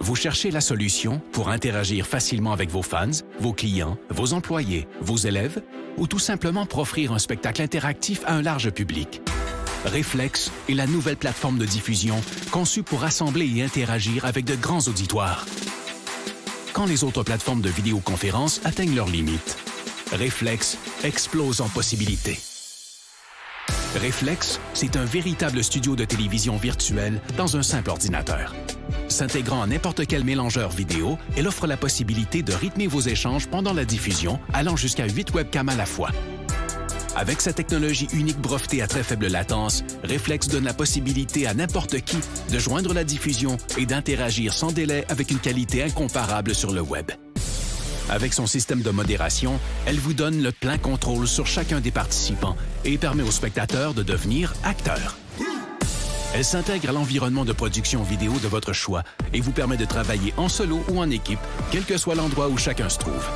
Vous cherchez la solution pour interagir facilement avec vos fans, vos clients, vos employés, vos élèves ou tout simplement pour offrir un spectacle interactif à un large public. Reflex est la nouvelle plateforme de diffusion conçue pour rassembler et interagir avec de grands auditoires. Quand les autres plateformes de vidéoconférence atteignent leurs limites, Reflex explose en possibilités. Reflex, c'est un véritable studio de télévision virtuel dans un simple ordinateur. S'intégrant à n'importe quel mélangeur vidéo, elle offre la possibilité de rythmer vos échanges pendant la diffusion, allant jusqu'à 8 webcams à la fois. Avec sa technologie unique brevetée à très faible latence, Reflex donne la possibilité à n'importe qui de joindre la diffusion et d'interagir sans délai avec une qualité incomparable sur le web. Avec son système de modération, elle vous donne le plein contrôle sur chacun des participants et permet aux spectateurs de devenir acteurs. Elle s'intègre à l'environnement de production vidéo de votre choix et vous permet de travailler en solo ou en équipe, quel que soit l'endroit où chacun se trouve.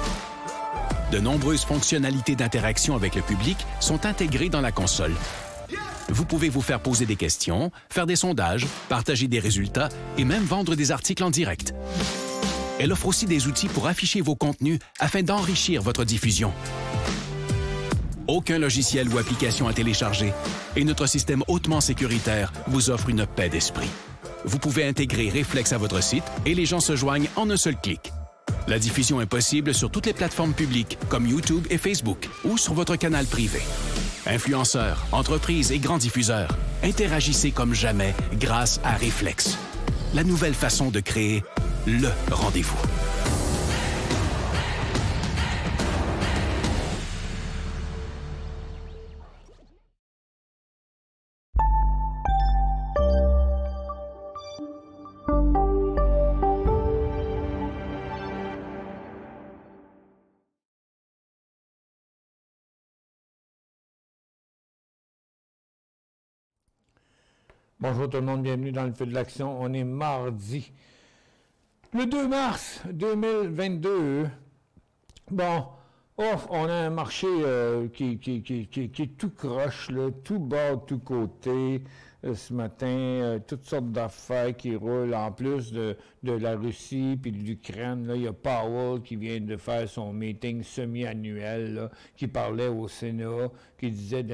De nombreuses fonctionnalités d'interaction avec le public sont intégrées dans la console. Vous pouvez vous faire poser des questions, faire des sondages, partager des résultats et même vendre des articles en direct. Elle offre aussi des outils pour afficher vos contenus afin d'enrichir votre diffusion. Aucun logiciel ou application à télécharger et notre système hautement sécuritaire vous offre une paix d'esprit. Vous pouvez intégrer Reflex à votre site et les gens se joignent en un seul clic. La diffusion est possible sur toutes les plateformes publiques comme YouTube et Facebook ou sur votre canal privé. Influenceurs, entreprises et grands diffuseurs, interagissez comme jamais grâce à Reflex. La nouvelle façon de créer le rendez-vous. Bonjour tout le monde, bienvenue dans le feu de l'action. On est mardi, le 2 mars 2022. Bon, on a un marché qui est tout croche, là, tout bas, tout côté. Ce matin, toutes sortes d'affaires qui roulent. En plus de la Russie puis de l'Ukraine, là, il y a Powell qui vient de faire son meeting semi-annuel, là, qui parlait au Sénat, qui disait,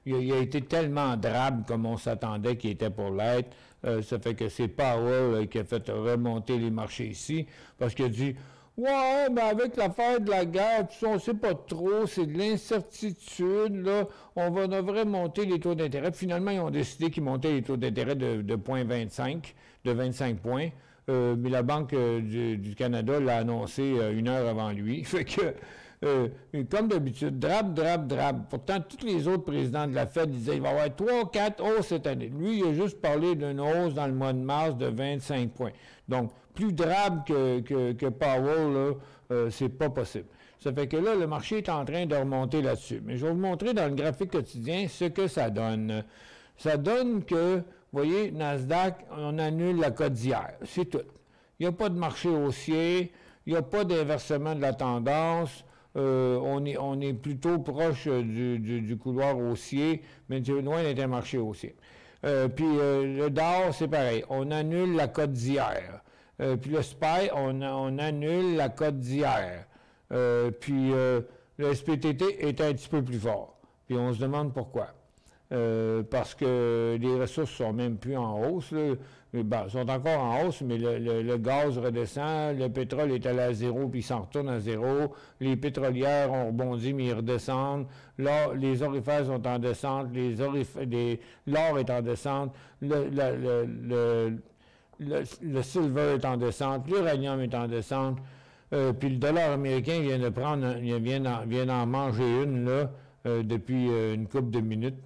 il a été tellement drabe comme on s'attendait qu'il était pour l'être. Ça fait que c'est Powell qui a fait remonter les marchés ici, parce qu'il a dit, ouais, mais avec l'affaire de la guerre, tout ça, on ne sait pas trop, c'est de l'incertitude, là, on devrait monter les taux d'intérêt. Finalement, ils ont décidé qu'ils montaient les taux d'intérêt de 0,25, de 25 points, mais la Banque du Canada l'a annoncé une heure avant lui. Fait que, comme d'habitude, drabe. Pourtant, tous les autres présidents de la Fed disaient qu'il va y avoir 3 ou 4 hausses cette année. Lui, il a juste parlé d'une hausse dans le mois de mars de 25 points. Donc, plus drabe que Powell, là, c'est pas possible. Ça fait que là, le marché est en train de remonter là-dessus. Mais je vais vous montrer dans le graphique quotidien ce que ça donne. Ça donne que, vous voyez, Nasdaq, on annule la cote d'hier. C'est tout. Il n'y a pas de marché haussier, il n'y a pas d'inversement de la tendance. On est plutôt proche du couloir haussier, mais c'est loin d'être un marché haussier. Puis le Dow, c'est pareil. On annule la cote d'hier. Puis le SPY, on annule la cote d'hier. Puis le SPTT est un petit peu plus fort. Puis on se demande pourquoi. Parce que les ressources sont même plus en hausse. Là. Ben, sont encore en hausse, mais le gaz redescend, le pétrole est allé à zéro, puis il s'en retourne à zéro. Les pétrolières ont rebondi, mais ils redescendent. Là, les orifères sont en descente, l'or est en descente, le silver est en descente, l'uranium est en descente, puis le dollar américain vient d'en manger une là, depuis une couple de minutes.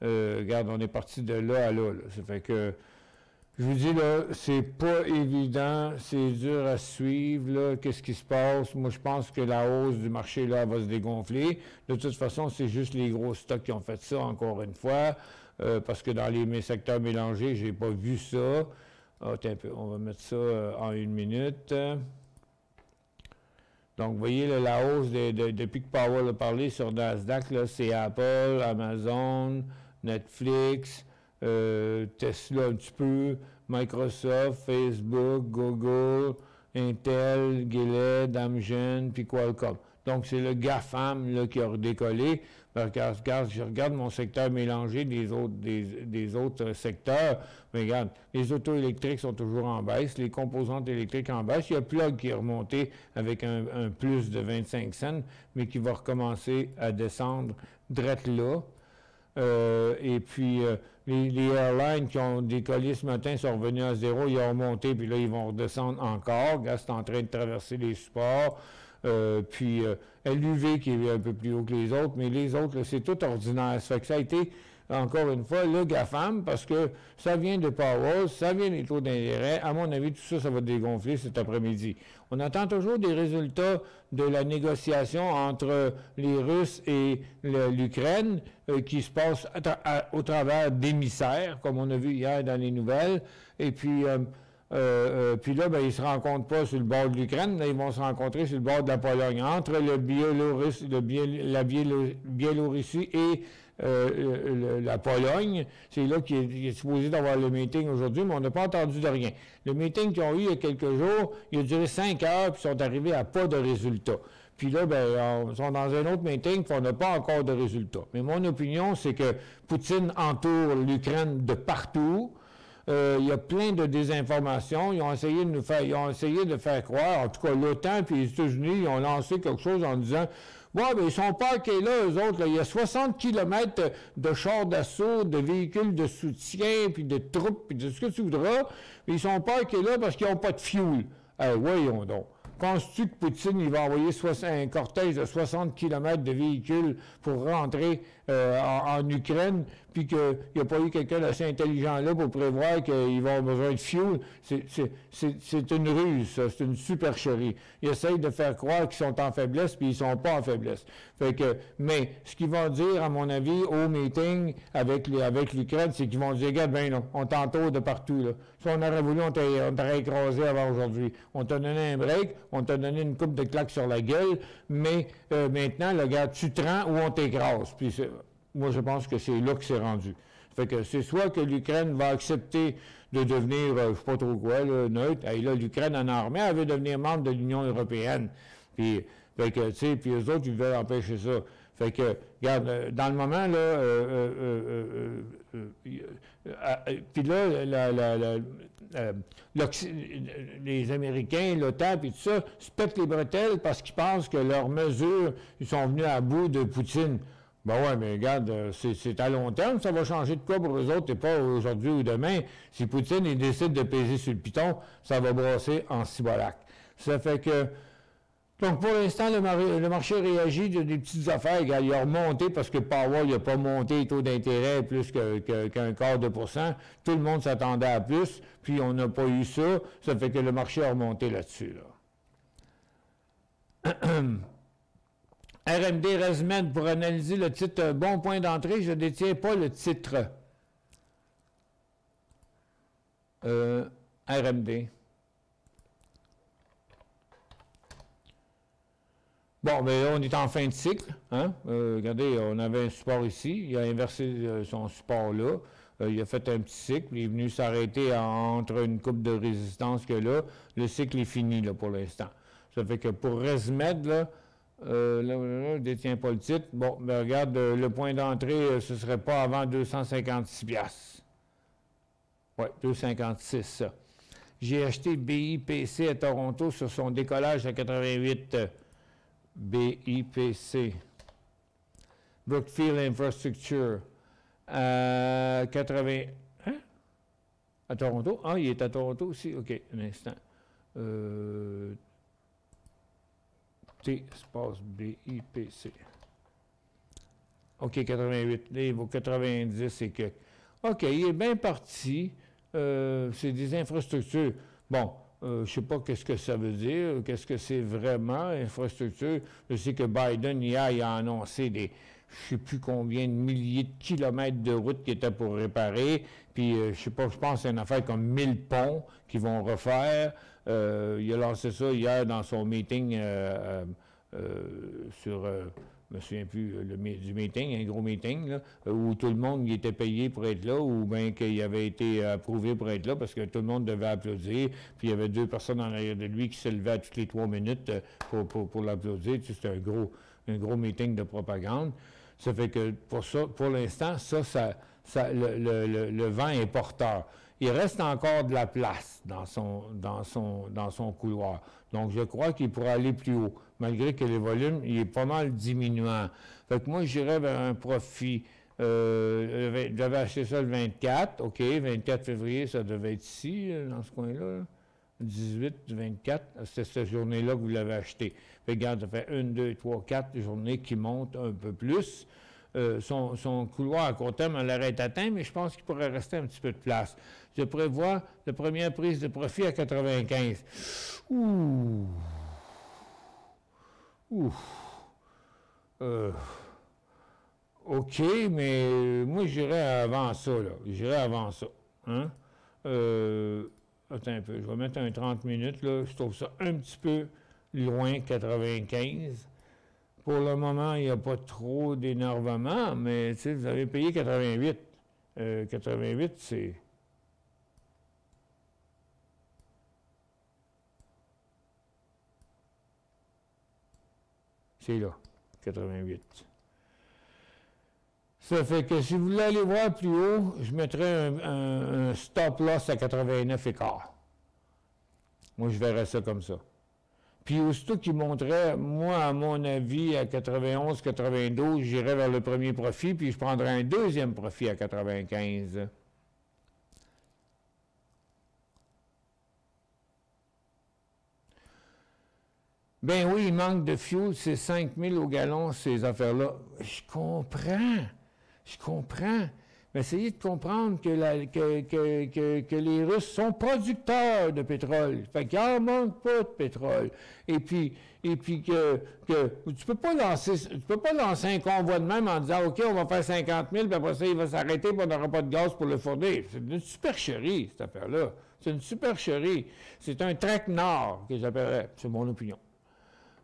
Regarde, on est parti de là à là. Ça fait que, je vous dis, là, c'est pas évident, c'est dur à suivre, là, qu'est-ce qui se passe. Moi, je pense que la hausse du marché, là, va se dégonfler. De toute façon, c'est juste les gros stocks qui ont fait ça, encore une fois, parce que dans mes secteurs mélangés, j'ai pas vu ça. Attends un peu, on va mettre ça en une minute. Donc, vous voyez, là, la hausse depuis que Powell a parlé sur Nasdaq, là, c'est Apple, Amazon, Netflix, Tesla un petit peu, Microsoft, Facebook, Google, Intel, Gilead, Amgen, puis Qualcomm. Donc, c'est le GAFAM là, qui a redécollé. Regarde, je regarde mon secteur mélangé des autres secteurs. Mais regarde, les autos électriques sont toujours en baisse, les composantes électriques en baisse. Il y a Plug qui est remonté avec un plus de 25 cents, mais qui va recommencer à descendre drette là. Et puis, les airlines qui ont décollé ce matin sont revenus à zéro, ils ont remonté, puis là, ils vont redescendre encore. Regarde, c'est en train de traverser les supports. Puis LUV qui est un peu plus haut que les autres, mais les autres, c'est tout ordinaire. Ça fait que ça a été, encore une fois, le GAFAM, parce que ça vient de Powell, ça vient des taux d'intérêt. À mon avis, tout ça, ça va dégonfler cet après-midi. On attend toujours des résultats de la négociation entre les Russes et l'Ukraine qui se passe au travers d'émissaires, comme on a vu hier dans les nouvelles. Et puis... puis là, ben, ils ne se rencontrent pas sur le bord de l'Ukraine, ils vont se rencontrer sur le bord de la Pologne. Entre la Biélorussie et la Pologne, c'est là qu'il est supposé d'avoir le meeting aujourd'hui, mais on n'a pas entendu de rien. Le meeting qu'ils ont eu il y a quelques jours, il a duré 5 heures, puis ils sont arrivés à pas de résultats. Puis là, ben, ils sont dans un autre meeting, puis on n'a pas encore de résultats. Mais mon opinion, c'est que Poutine entoure l'Ukraine de partout. Il y a plein de désinformations. Ils ont essayé de faire croire, en tout cas l'OTAN et les États-Unis, ils ont lancé quelque chose en disant « Ouais, mais ils sont parqués là, eux autres. Là. Il y a 60 km de chars d'assaut, de véhicules de soutien, puis de troupes, puis de ce que tu voudras. Mais ils sont parqués là parce qu'ils n'ont pas de fuel. » Voyons donc. Penses-tu que Poutine, il va envoyer un cortège de 60 km de véhicules pour rentrer en Ukraine, puis qu'il n'y a pas eu quelqu'un d'assez intelligent là pour prévoir qu'ils vont avoir besoin de fuel? C'est une ruse, ça. C'est une supercherie. Ils essayent de faire croire qu'ils sont en faiblesse, puis ils ne sont pas en faiblesse. Mais ce qu'ils vont dire, à mon avis, au meeting avec l'Ukraine, c'est qu'ils vont dire, regarde, ben non, on t'entoure de partout, là. Si on aurait voulu, on t'aurait écrasé avant aujourd'hui. On t'a donné un break, on t'a donné une coupe de claques sur la gueule, mais maintenant, là, regarde, tu te rends ou on t'écrase. Puis moi, je pense que c'est là que c'est rendu. Fait que c'est soit que l'Ukraine va accepter de devenir, je ne sais pas trop quoi, là, neutre. Et là, l'Ukraine en armée, elle veut devenir membre de l'Union européenne. Puis, fait que, tu sais, puis eux autres, ils veulent empêcher ça. Fait que, regarde, dans le moment, là, puis là, les Américains, l'OTAN, puis tout ça, se pètent les bretelles parce qu'ils pensent que leurs mesures, ils sont venus à bout de Poutine. Ben ouais, mais regarde, c'est à long terme, ça va changer de quoi pour eux autres, et pas aujourd'hui ou demain. Si Poutine, il décide de peser sur le piton, ça va brasser en cibolac. Ça fait que... Donc, pour l'instant, le marché réagit des petites affaires. Il a remonté parce que Powell n'a pas monté les taux d'intérêt plus qu'un quart de %. Tout le monde s'attendait à plus, puis on n'a pas eu ça. Ça fait que le marché a remonté là-dessus. Là. RMD ResMed, pour analyser le titre bon point d'entrée, je ne détiens pas le titre. RMD. Bon, mais là, on est en fin de cycle. Hein? Regardez, on avait un support ici. Il a inversé son support là. Il a fait un petit cycle. Il est venu s'arrêter entre une coupe de résistance que là. Le cycle est fini là, pour l'instant. Ça fait que pour ResMed, là, je ne détiens pas le titre. Bon, mais regarde, le point d'entrée, ce ne serait pas avant 256$. Oui, 256$. Ça. J'ai acheté BIPC à Toronto sur son décollage à 88. BIPC. Brookfield Infrastructure. 80. Hein? À Toronto? Ah, il est à Toronto aussi? OK, un instant. T, espace BIPC. OK, 88. Là, il vaut 90 et que. OK, il est bien parti. C'est des infrastructures. Bon. Je ne sais pas qu'est-ce que ça veut dire, qu'est-ce que c'est vraiment, infrastructure. Je sais que Biden, hier, il a annoncé des, je ne sais plus combien de milliers de kilomètres de routes qui étaient pour réparer, puis je ne sais pas, je pense que c'est une affaire comme 1000 ponts qu'ils vont refaire. Il a lancé ça hier dans son meeting sur je me souviens plus du meeting, un gros meeting, là, où tout le monde était payé pour être là, ou bien qu'il avait été approuvé pour être là, parce que tout le monde devait applaudir, puis il y avait 2 personnes en arrière de lui qui se levaient à toutes les 3 minutes pour l'applaudir. Tu sais, c'était un gros meeting de propagande. Ça fait que pour l'instant, le vent est porteur. Il reste encore de la place dans son couloir. Donc, je crois qu'il pourra aller plus haut, malgré que le volume, il est pas mal diminuant. Fait que moi, j'irais vers un profit. J'avais acheté ça le 24, OK, 24 février, ça devait être ici, dans ce coin-là. 18, 24, c'est cette journée-là que vous l'avez acheté. Fait, regarde, ça fait 1, 2, 3, 4 journées qui montent un peu plus. Son couloir à court terme, elle aurait été atteint, mais je pense qu'il pourrait rester un petit peu de place. Je prévois la première prise de profit à 95. Ouh. OK, mais moi, j'irais avant ça, là. J'irais avant ça. Hein? Attends un peu, je vais mettre un 30 minutes, là. Je trouve ça un petit peu loin, 95. Pour le moment, il n'y a pas trop d'énervement, mais, tu sais, vous avez payé 88. 88, c'est... C'est là, 88. Ça fait que si vous voulez aller voir plus haut, je mettrais un stop loss à 89,15. Moi, je verrais ça comme ça. Puis aussitôt qu'il monterait, moi, à mon avis, à 91, 92, j'irais vers le premier profit, puis je prendrais un deuxième profit à 95. Ben oui, il manque de fuel, c'est 5 000 au gallon, ces affaires-là. Je comprends. Mais essayez de comprendre que les Russes sont producteurs de pétrole. Fait qu'il n'en manque pas de pétrole. Et puis que tu peux pas lancer un convoi de même en disant, OK, on va faire 50 000, puis après ça, il va s'arrêter, puis on n'aura pas de gaz pour le fournir. C'est une supercherie, cette affaire-là. C'est une supercherie. C'est un traquenard que j'appellerais. C'est mon opinion.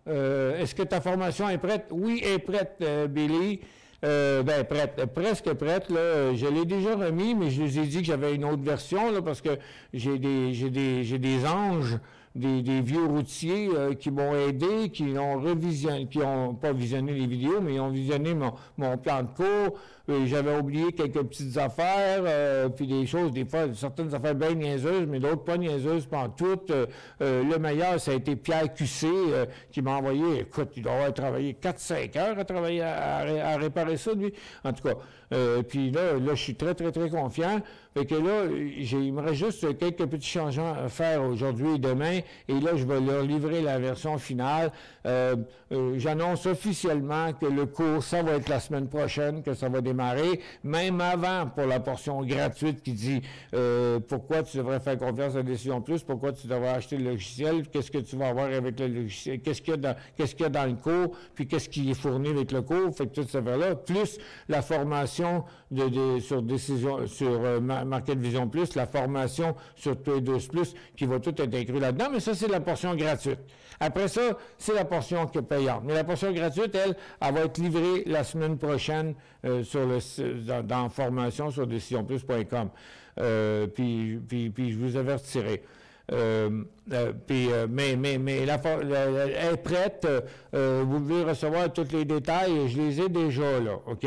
Est-ce que ta formation est prête? Oui, elle est prête, Billy. Prête, presque prête, là. Je l'ai déjà remis, mais je vous ai dit que j'avais une autre version, là, parce que j'ai des anges, des vieux routiers qui m'ont aidé, qui ont pas visionné les vidéos, mais ils ont visionné mon plan de cours. J'avais oublié quelques petites affaires, puis des choses, des fois, certaines affaires bien niaiseuses, mais d'autres pas niaiseuses, pas toutes. Le meilleur, ça a été Pierre Cussé, qui m'a envoyé, écoute, il doit avoir travaillé 4-5 heures à travailler, à réparer ça, lui. En tout cas, puis là, je suis très, très, très confiant. Fait que là, il me reste juste quelques petits changements à faire aujourd'hui et demain, et là, je vais leur livrer la version finale. J'annonce officiellement que le cours, ça va être la semaine prochaine, que ça va démarrer, même avant pour la portion gratuite qui dit pourquoi tu devrais faire confiance à Décision Plus, pourquoi tu devrais acheter le logiciel, qu'est-ce que tu vas avoir avec le logiciel, qu'est-ce qu'il y a dans le cours, puis qu'est-ce qui est fourni avec le cours, fait que tout ça là, plus la formation sur Décision, sur Market Vision Plus, la formation sur Traders Plus, qui va tout être inclus là-dedans, mais ça, c'est la portion gratuite. Après ça, c'est la portion payante. Mais la portion gratuite, elle va être livrée la semaine prochaine dans formation sur decisionplus.com. Puis je vous avertirai. Mais elle est prête. Vous pouvez recevoir tous les détails. Je les ai déjà, là, OK?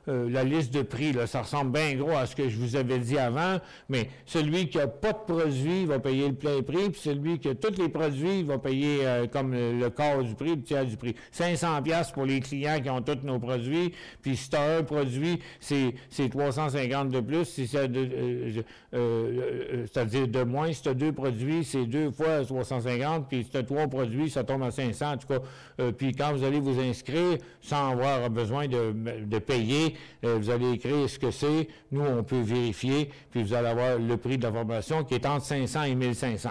La liste de prix, là, ça ressemble bien gros à ce que je vous avais dit avant, mais celui qui n'a pas de produit va payer le plein prix, puis celui qui a tous les produits va payer comme le quart du prix, le tiers du prix. 500$ pour les clients qui ont tous nos produits, puis si tu as un produit, c'est 350 de plus, c'est-à-dire de moins. Si tu as 2 produits, c'est 2 fois 350, puis si tu as 3 produits, ça tombe à 500, en tout cas. Puis quand vous allez vous inscrire, sans avoir besoin de payer, vous allez écrire ce que c'est, nous on peut vérifier, puis vous allez avoir le prix de la formation qui est entre 500 et 1500.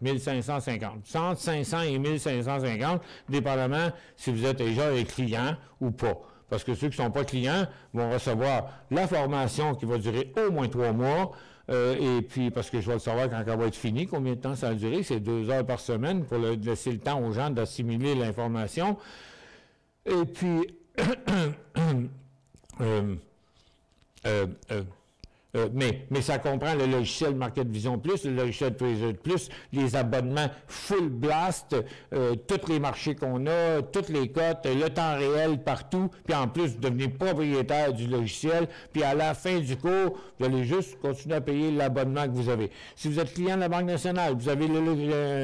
1550. Entre 500 et 1550, dépendamment si vous êtes déjà un client ou pas. Parce que ceux qui ne sont pas clients vont recevoir la formation qui va durer au moins 3 mois, Et puis, parce que je vais le savoir quand elle va être finie, combien de temps ça va durer, c'est 2 heures par semaine pour laisser le temps aux gens d'assimiler l'information. Et puis, mais ça comprend le logiciel Market Vision Plus, le logiciel Trader Plus, les abonnements Full Blast, tous les marchés qu'on a, toutes les cotes, le temps réel partout, puis en plus, vous devenez propriétaire du logiciel, puis à la fin du cours, vous allez juste continuer à payer l'abonnement que vous avez. Si vous êtes client de la Banque nationale, vous avez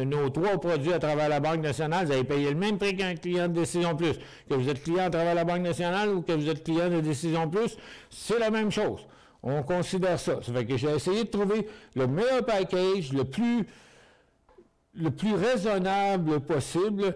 nos 3 produits à travers la Banque nationale, vous allez payer le même prix qu'un client de Décision Plus. Que vous êtes client à travers la Banque nationale ou que vous êtes client de Décision Plus, c'est la même chose. On considère ça. Ça fait que j'ai essayé de trouver le meilleur package, le plus raisonnable possible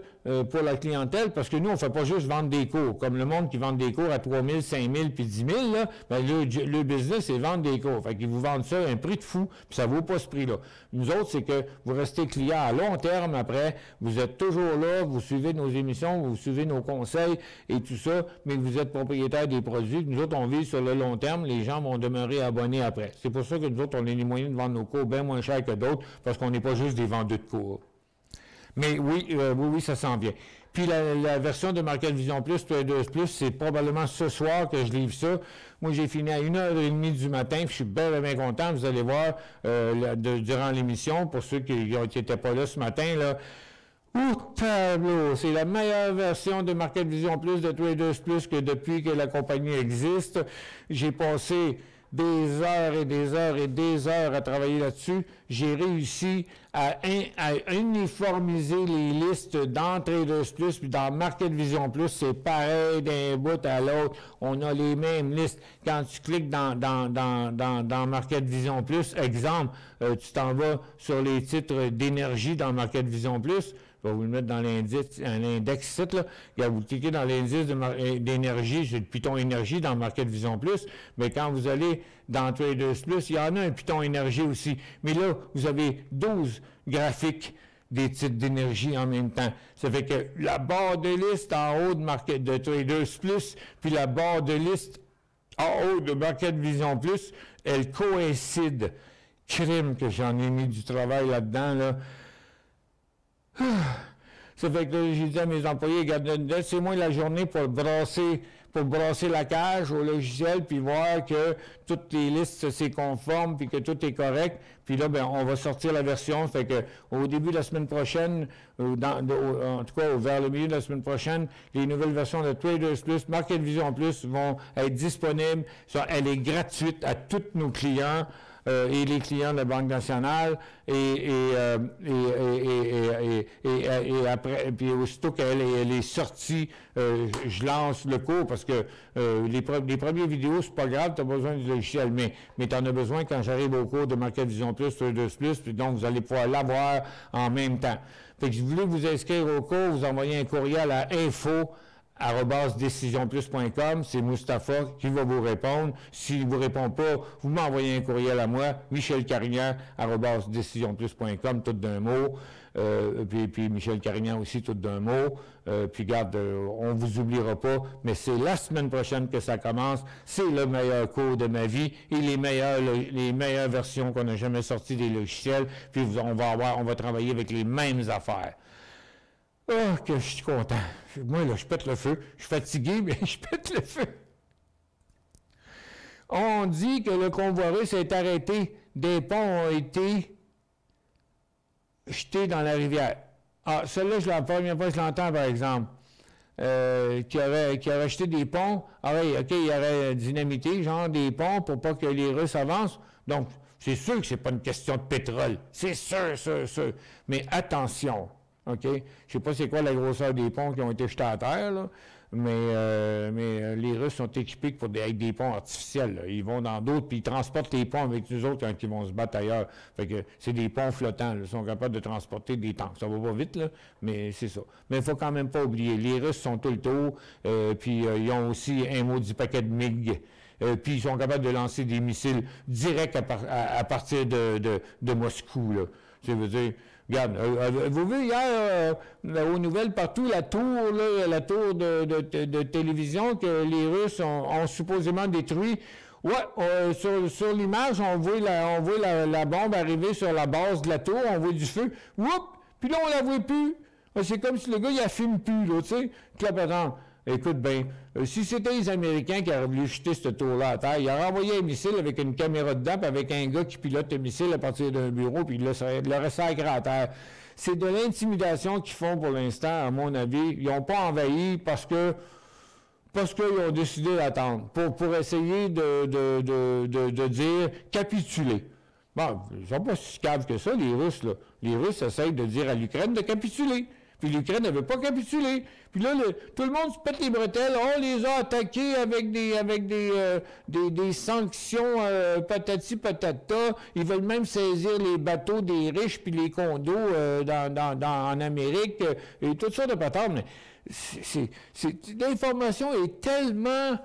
pour la clientèle, parce que nous, on ne fait pas juste vendre des cours. Comme le monde qui vend des cours à 3 000, 5 000 puis 10 000, là, ben le business, c'est vendre des cours. Fait qu'ils vous vendent ça à un prix de fou, puis ça ne vaut pas ce prix-là. Nous autres, c'est que vous restez client à long terme après, vous êtes toujours là, vous suivez nos émissions, vous suivez nos conseils et tout ça, mais vous êtes propriétaire des produits. Nous autres, on vit sur le long terme, les gens vont demeurer abonnés après. C'est pour ça que nous autres, on a les moyens de vendre nos cours bien moins cher que d'autres, parce qu'on n'est pas juste des vendeurs de cours. Mais oui, ça s'en vient. Puis la version de Market Vision Plus, Traders Plus, c'est probablement ce soir que je livre ça. Moi, j'ai fini à 1h30 du matin, puis je suis bien content. Vous allez voir durant l'émission, pour ceux qui n'étaient pas là ce matin, là. Tableau! C'est la meilleure version de Market Vision Plus, de Traders Plus, que depuis que la compagnie existe. J'ai passé des heures et des heures et des heures à travailler là-dessus. J'ai réussi à uniformiser les listes dans Traders Plus, puis dans Market Vision Plus, c'est pareil d'un bout à l'autre. On a les mêmes listes. Quand tu cliques dans Market Vision Plus, exemple, tu t'en vas sur les titres d'énergie dans Market Vision Plus. Je vais vous le mettre dans l'index site, là. Vous cliquez dans l'indice d'énergie, j'ai le Python énergie dans Market Vision Plus, mais quand vous allez dans Traders Plus, il y en a un Python énergie aussi. Mais là, vous avez 12 graphiques des titres d'énergie en même temps. Ça fait que la barre de liste en haut de Traders Plus, puis la barre de liste en haut de Market Vision Plus, elle coïncide. Crime que j'en ai mis du travail là-dedans, là. Ça fait que j'ai dit à mes employés, laissez-moi la journée pour brasser la cage au logiciel, puis voir que toutes les listes c'est conforme, puis que tout est correct. Puis là, ben, on va sortir la version. Fait que au début de la semaine prochaine, en tout cas vers le milieu de la semaine prochaine, les nouvelles versions de Traders Plus, Market Vision Plus vont être disponibles. Elle est gratuite à tous nos clients. Et les clients de la Banque nationale, et après, puis aussitôt qu'elle est sortie, je lance le cours, parce que les premières vidéos, c'est pas grave, tu as besoin du logiciel, mais tu en as besoin quand j'arrive au cours de Market Vision Plus, Traders Plus, puis donc vous allez pouvoir l'avoir en même temps. Fait que si vous voulez vous inscrire au cours, vous envoyez un courriel à info@decisionplus.com, c'est Mustapha qui va vous répondre. S'il ne vous répond pas, vous m'envoyez un courriel à moi, michelcarignan@decisionplus.com, tout d'un mot. Puis Michel Carignan aussi, tout d'un mot. Puis garde, on ne vous oubliera pas, mais c'est la semaine prochaine que ça commence. C'est le meilleur cours de ma vie et les meilleures versions qu'on n'a jamais sorties des logiciels. Puis on va travailler avec les mêmes affaires. Oh, que je suis content. Moi, là, je pète le feu. Je suis fatigué, mais je pète le feu. On dit que le convoi russe est arrêté. Des ponts ont été jetés dans la rivière. Ah, celle-là, c'est la première fois que je l'entends, par exemple. Qui aurait jeté des ponts. Ah oui, OK, il aurait dynamité, genre des ponts, pour pas que les Russes avancent. Donc, c'est sûr que c'est pas une question de pétrole. C'est sûr. Mais attention. OK? Je ne sais pas c'est quoi la grosseur des ponts qui ont été jetés à terre, là, mais les Russes sont équipés avec des ponts artificiels. Là. Ils vont dans d'autres, puis ils transportent les ponts avec nous autres quand ils vont se battre ailleurs. Fait que c'est des ponts flottants. Là. Ils sont capables de transporter des tanks. Ça va pas vite, là, mais c'est ça. Mais il ne faut quand même pas oublier, les Russes sont tout le tour, puis ils ont aussi un maudit paquet de MiG. Puis ils sont capables de lancer des missiles directs à partir de Moscou. Là. Ça veut dire... Regarde, vous avez vu hier aux nouvelles partout la tour de télévision que les Russes ont supposément détruit Ouais, sur l'image, on voit la bombe arriver sur la base de la tour, on voit du feu. Oups! Puis là, on la voit plus. C'est comme si le gars, il la filme plus, là, tu sais. Clapatant. Écoute bien, si c'était les Américains qui auraient voulu jeter cette tour-là à terre, ils auraient envoyé un missile avec une caméra dedans, puis avec un gars qui pilote le missile à partir d'un bureau, puis il l'aurait sacré à terre. C'est de l'intimidation qu'ils font pour l'instant, à mon avis. Ils n'ont pas envahi parce qu'ils ont décidé d'attendre, pour essayer de dire capituler. Bon, ils ne sont pas si caves que ça, les Russes, là. Les Russes essayent de dire à l'Ukraine de capituler. Puis l'Ukraine n'avait pas capitulé. Puis là, tout le monde se pète les bretelles. On les a attaqués avec des sanctions patati patata. Ils veulent même saisir les bateaux des riches puis les condos en Amérique et toutes sortes de patentes. Mais l'information est tellement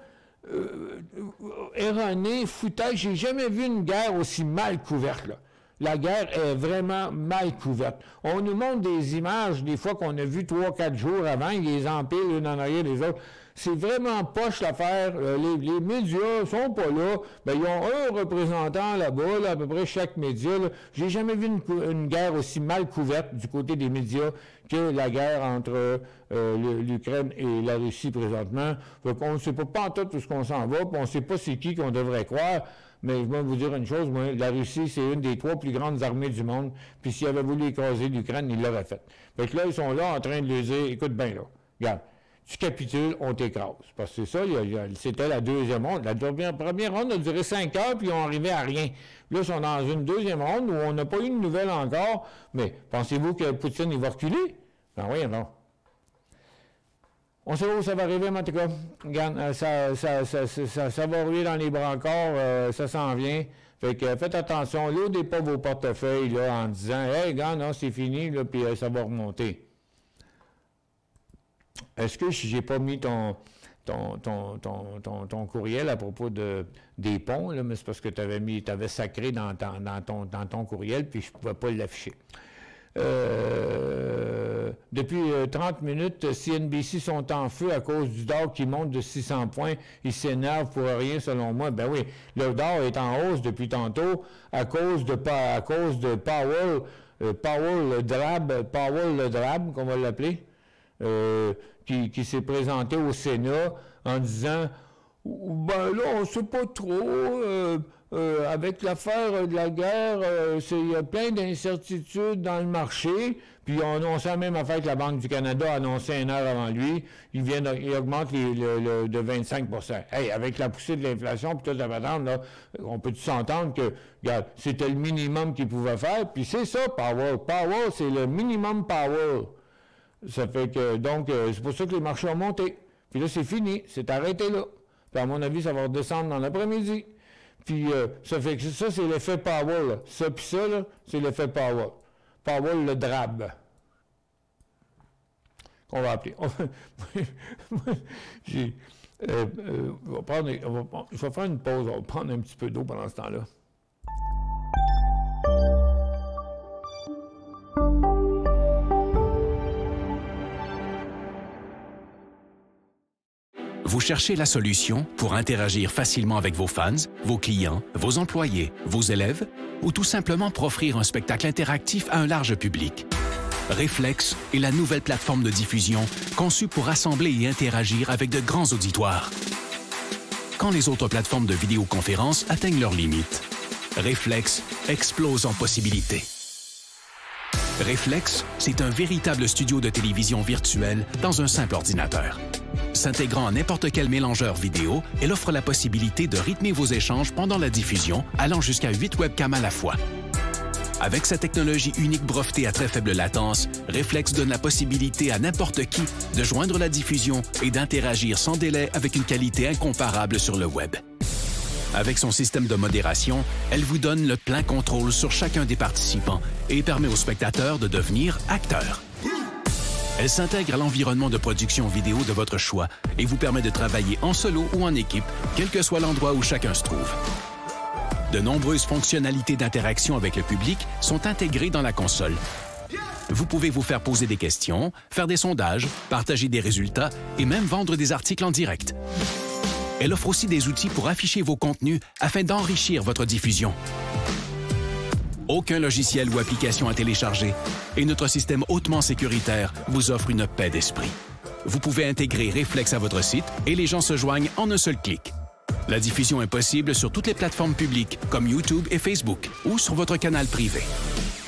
erronée, foutaise. J'ai jamais vu une guerre aussi mal couverte, là. La guerre est vraiment mal couverte. On nous montre des images, des fois qu'on a vues 3-4 jours avant, ils les empilent l'une en arrière des autres. C'est vraiment poche l'affaire. Les médias sont pas là. Bien, ils ont un représentant là-bas, là, à peu près chaque média. J'ai jamais vu une guerre aussi mal couverte du côté des médias que la guerre entre l'Ukraine et la Russie présentement. On ne sait pas en tout ce qu'on s'en va, puis on ne sait pas c'est qui qu'on devrait croire. Mais je vais vous dire une chose, moi, la Russie, c'est une des 3 plus grandes armées du monde, puis s'il avait voulu écraser l'Ukraine, il l'aurait fait. Fait que là, ils sont là en train de lui dire, écoute bien là, regarde, tu capitules, on t'écrase. Parce que c'est ça, c'était la deuxième ronde. La première ronde a duré 5 heures, puis ils ont arrivé à rien. Là, ils sont dans une deuxième ronde où on n'a pas eu de nouvelles encore, mais pensez-vous que Poutine, il va reculer? Ben oui, non. On sait où ça va arriver, mais en tout cas, regarde, ça va rouler dans les brancards, ça s'en vient. Fait que faites attention, lourdez pas vos portefeuilles là, en disant « Hey, gars, non, c'est fini, là, puis ça va remonter. » Est-ce que j'ai pas mis ton courriel à propos des ponts, là, mais c'est parce que tu avais sacré dans ton courriel, puis je ne pouvais pas l'afficher. Depuis 30 minutes, CNBC sont en feu à cause du Dow qui monte de 600 points. Ils s'énervent pour rien, selon moi. Ben oui, le Dow est en hausse depuis tantôt à cause de Powell, Powell le Drab, qu'on va l'appeler, qui s'est présenté au Sénat en disant « Ben là, on ne sait pas trop... avec l'affaire de la guerre, il y a plein d'incertitudes dans le marché. » Puis on sait la même affaire que la Banque du Canada a annoncé une heure avant lui. Il augmente de 25 %. Hey, avec la poussée de l'inflation, puis toute la patente, là, on peut s'entendre que, regarde, c'était le minimum qu'il pouvait faire. Puis c'est ça, Powell. Powell, c'est le minimum Powell. Ça fait que, donc, c'est pour ça que les marchés ont monté. Puis là, c'est fini. C'est arrêté là. Puis à mon avis, ça va redescendre dans l'après-midi. Puis ça fait que ça, c'est l'effet Powell. Là. Ça, puis ça, là, c'est l'effet Powell. Powell le Drab. Qu'on va appeler. Je vais faire une pause. On va prendre un petit peu d'eau pendant ce temps-là. Vous cherchez la solution pour interagir facilement avec vos fans, vos clients, vos employés, vos élèves ou tout simplement pour offrir un spectacle interactif à un large public. Reflex est la nouvelle plateforme de diffusion conçue pour rassembler et interagir avec de grands auditoires. Quand les autres plateformes de vidéoconférence atteignent leurs limites, Reflex explose en possibilités. Reflex, c'est un véritable studio de télévision virtuel dans un simple ordinateur. S'intégrant à n'importe quel mélangeur vidéo, elle offre la possibilité de rythmer vos échanges pendant la diffusion, allant jusqu'à 8 webcams à la fois. Avec sa technologie unique brevetée à très faible latence, Reflex donne la possibilité à n'importe qui de joindre la diffusion et d'interagir sans délai avec une qualité incomparable sur le web. Avec son système de modération, elle vous donne le plein contrôle sur chacun des participants et permet aux spectateurs de devenir acteurs. Elle s'intègre à l'environnement de production vidéo de votre choix et vous permet de travailler en solo ou en équipe, quel que soit l'endroit où chacun se trouve. De nombreuses fonctionnalités d'interaction avec le public sont intégrées dans la console. Vous pouvez vous faire poser des questions, faire des sondages, partager des résultats et même vendre des articles en direct. Elle offre aussi des outils pour afficher vos contenus afin d'enrichir votre diffusion. Aucun logiciel ou application à télécharger et notre système hautement sécuritaire vous offre une paix d'esprit. Vous pouvez intégrer Reflex à votre site et les gens se joignent en un seul clic. La diffusion est possible sur toutes les plateformes publiques comme YouTube et Facebook ou sur votre canal privé.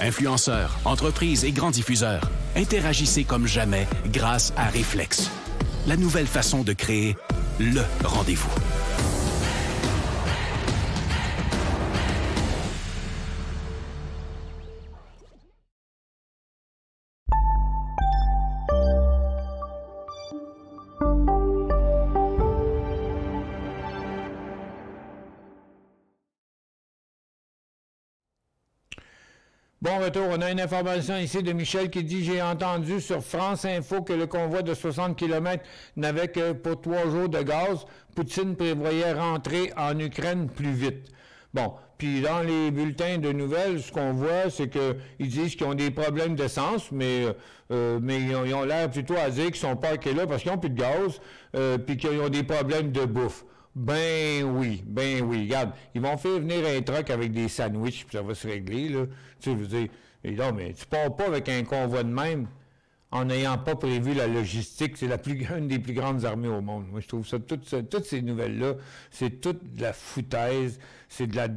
Influenceurs, entreprises et grands diffuseurs, interagissez comme jamais grâce à Reflex. La nouvelle façon de créer le rendez-vous. Bon retour, on a une information ici de Michel qui dit « J'ai entendu sur France Info que le convoi de 60 km n'avait que pour 3 jours de gaz. Poutine prévoyait rentrer en Ukraine plus vite. » Bon, puis dans les bulletins de nouvelles, ce qu'on voit, c'est qu'ils disent qu'ils ont des problèmes d'essence, mais ils ont l'air plutôt à dire qu'ils sont parqués là parce qu'ils n'ont plus de gaz, puis qu'ils ont des problèmes de bouffe. Ben oui. Regarde, ils vont faire venir un truck avec des sandwichs, puis ça va se régler, là. Tu sais, je veux dire, et non, mais tu pars pas avec un convoi de même en n'ayant pas prévu la logistique. C'est une des plus grandes armées au monde. Moi, je trouve ça, toutes ces nouvelles-là, c'est toute de la foutaise. C'est de la...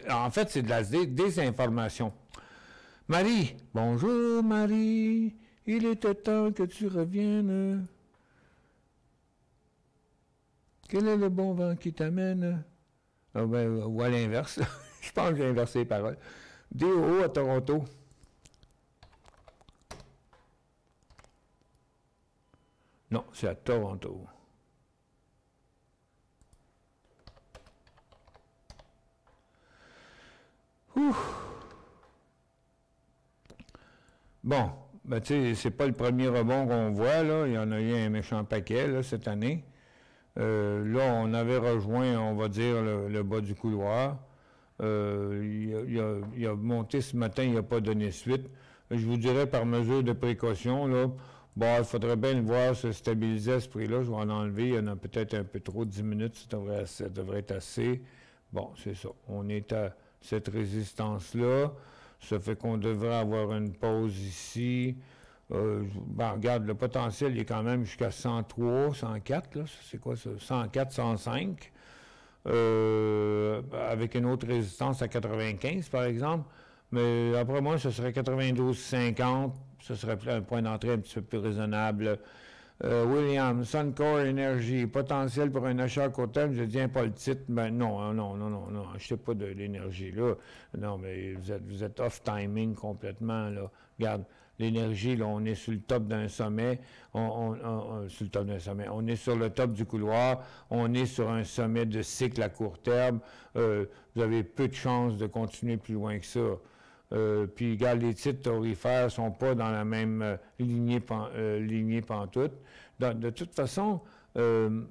En fait, c'est de la désinformation. Marie, bonjour Marie, il était temps que tu reviennes. Quel est le bon vent qui t'amène? Ah ben, ou à l'inverse. Je pense que j'ai inversé les paroles. DOO à Toronto. Non, c'est à Toronto. Ouf. Bon, ben tu sais, c'est pas le premier rebond qu'on voit, là. Il y en a eu un méchant paquet, là, cette année. Là, on avait rejoint, on va dire, le bas du couloir. Il a monté ce matin, il n'a pas donné suite. Je vous dirais, par mesure de précaution, là, bon, il faudrait bien le voir se stabiliser à ce prix-là. Je vais en enlever. Il y en a peut-être un peu trop, 10 minutes, ça devrait être assez. Bon, c'est ça. On est à cette résistance-là. Ça fait qu'on devrait avoir une pause ici. Ben, regarde, le potentiel il est quand même jusqu'à 103, 104, là. C'est quoi ça? 104, 105. Avec une autre résistance à 95, par exemple. Mais après moi, ce serait 92,50. Ce serait un point d'entrée un petit peu plus raisonnable. William, Suncor Energy, potentiel pour un achat à court terme, je ne tiens pas le titre. Ben non, achetez pas de l'énergie, là. Non, mais vous êtes off-timing complètement, là. Regarde, l'énergie, là, on est sur le top d'un sommet, sur le top d'un sommet, on est sur le top du couloir, on est sur un sommet de cycle à court terme, vous avez peu de chances de continuer plus loin que ça. Puis, regarde, les titres taurifères ne sont pas dans la même lignée pantoute. De toute façon, en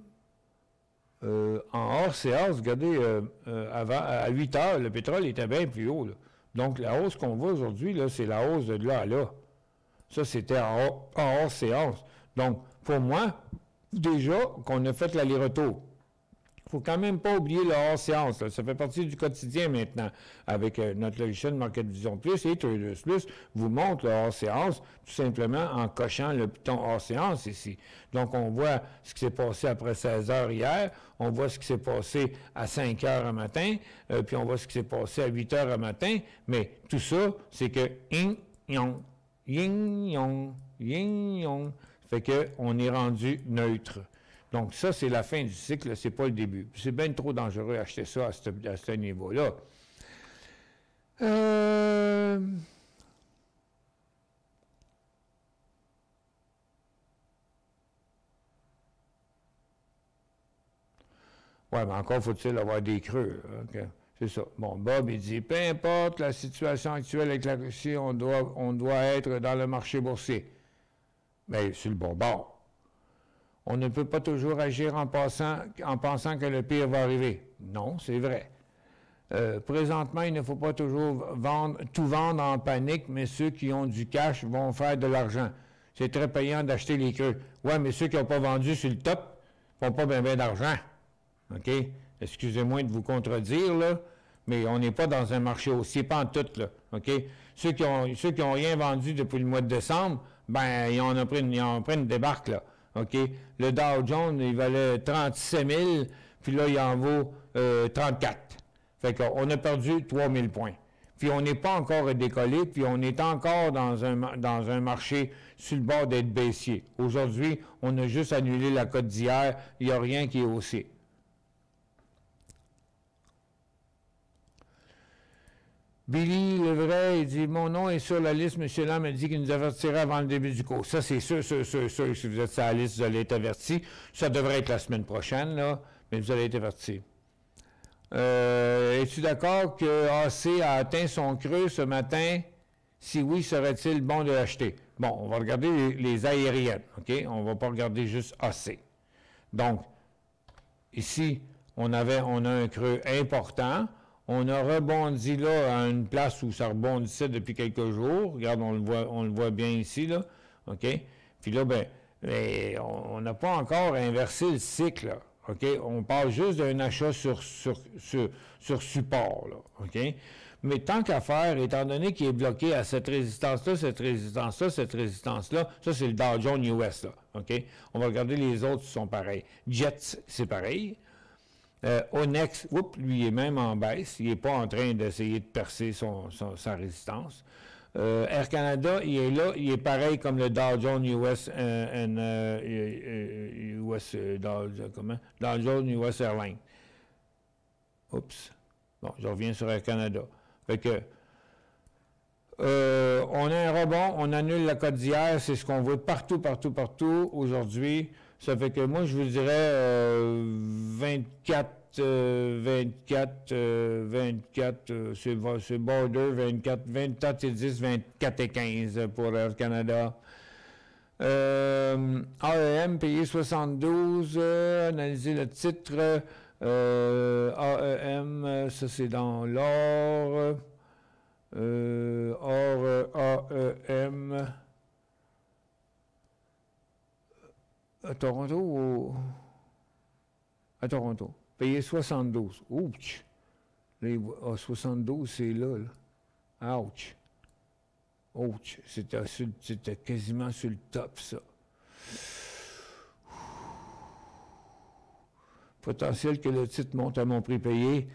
hors séance, regardez, avant, à 8 heures, le pétrole était bien plus haut, là. Donc, la hausse qu'on voit aujourd'hui, là, c'est la hausse de là à là. Ça, c'était en hors séance. Donc, pour moi, déjà qu'on a fait l'aller-retour. Il ne faut quand même pas oublier le hors-séance. Ça fait partie du quotidien maintenant. Avec notre logiciel Market Vision Plus et Traders Plus vous montre le hors-séance tout simplement en cochant le bouton hors-séance ici. Donc, on voit ce qui s'est passé après 16 heures hier. On voit ce qui s'est passé à 5 heures un matin. Puis, on voit ce qui s'est passé à 8 heures un matin. Mais tout ça, c'est que yin-yong, yin-yong, yin-yong. Fait qu'on est rendu neutre. Donc, ça, c'est la fin du cycle, c'est pas le début. C'est bien trop dangereux d'acheter ça à ce niveau-là. Oui, mais encore faut-il avoir des creux. Okay. C'est ça. Bon, Bob, il dit, peu importe la situation actuelle avec la Russie, on doit être dans le marché boursier. Mais sur le bon bord. On ne peut pas toujours agir en pensant que le pire va arriver. Non, c'est vrai. Présentement, il ne faut pas toujours tout vendre en panique, mais ceux qui ont du cash vont faire de l'argent. C'est très payant d'acheter les creux. Oui, mais ceux qui n'ont pas vendu sur le top font pas bien d'argent. OK? Excusez-moi de vous contredire, là, mais on n'est pas dans un marché haussier, pas en tout, là. OK? Ceux qui ont rien vendu depuis le mois de décembre, ben, ils ont pris une débarque, là. OK? Le Dow Jones, il valait 37 000, puis là, il en vaut 34. Fait qu'on a perdu 3 000 points. Puis on n'est pas encore décollé, puis on est encore dans un marché sur le bord d'être baissier. Aujourd'hui, on a juste annulé la cote d'hier, il n'y a rien qui est haussier. Billy Levray, il dit « Mon nom est sur la liste. M. Lam me dit qu'il nous avertira avant le début du cours. » Ça, c'est sûr. Si vous êtes sur la liste, vous allez être averti. Ça devrait être la semaine prochaine, là, mais vous allez être averti. Es-tu d'accord que AC a atteint son creux ce matin? Si oui, serait-il bon de l'acheter? Bon, on va regarder les aériennes, OK? On ne va pas regarder juste AC. Donc, ici, on a un creux important. On a rebondi là à une place où ça rebondissait depuis quelques jours. Regarde, on le voit bien ici, là. OK? Puis là, ben, on n'a pas encore inversé le cycle, là. OK? On parle juste d'un achat sur support, là. OK? Mais tant qu'à faire, étant donné qu'il est bloqué à cette résistance-là, cette résistance-là, cette résistance-là, ça, c'est le Dow Jones US, là. OK? On va regarder les autres qui sont pareils. Jets, c'est pareil. Onex, lui, il est même en baisse. Il n'est pas en train d'essayer de percer sa résistance. Air Canada, il est là. Il est pareil comme le Dow Jones US, Dow Jones US Airlines. Oups. Bon, je reviens sur Air Canada. Fait que, on a un rebond, on annule la cote d'hier. C'est ce qu'on voit partout aujourd'hui. Ça fait que moi, je vous dirais 24, c'est border 24 et 10, 24 et 15 pour Air Canada. AEM payé 72, analysez le titre. AEM, ça c'est dans l'or. AEM. À Toronto ou... À Toronto. Payé 72. Ouch! Là, 72, c'est là, là. Ouch! Ouch! C'était quasiment sur le top, ça. Potentiel que le titre monte à mon prix payé.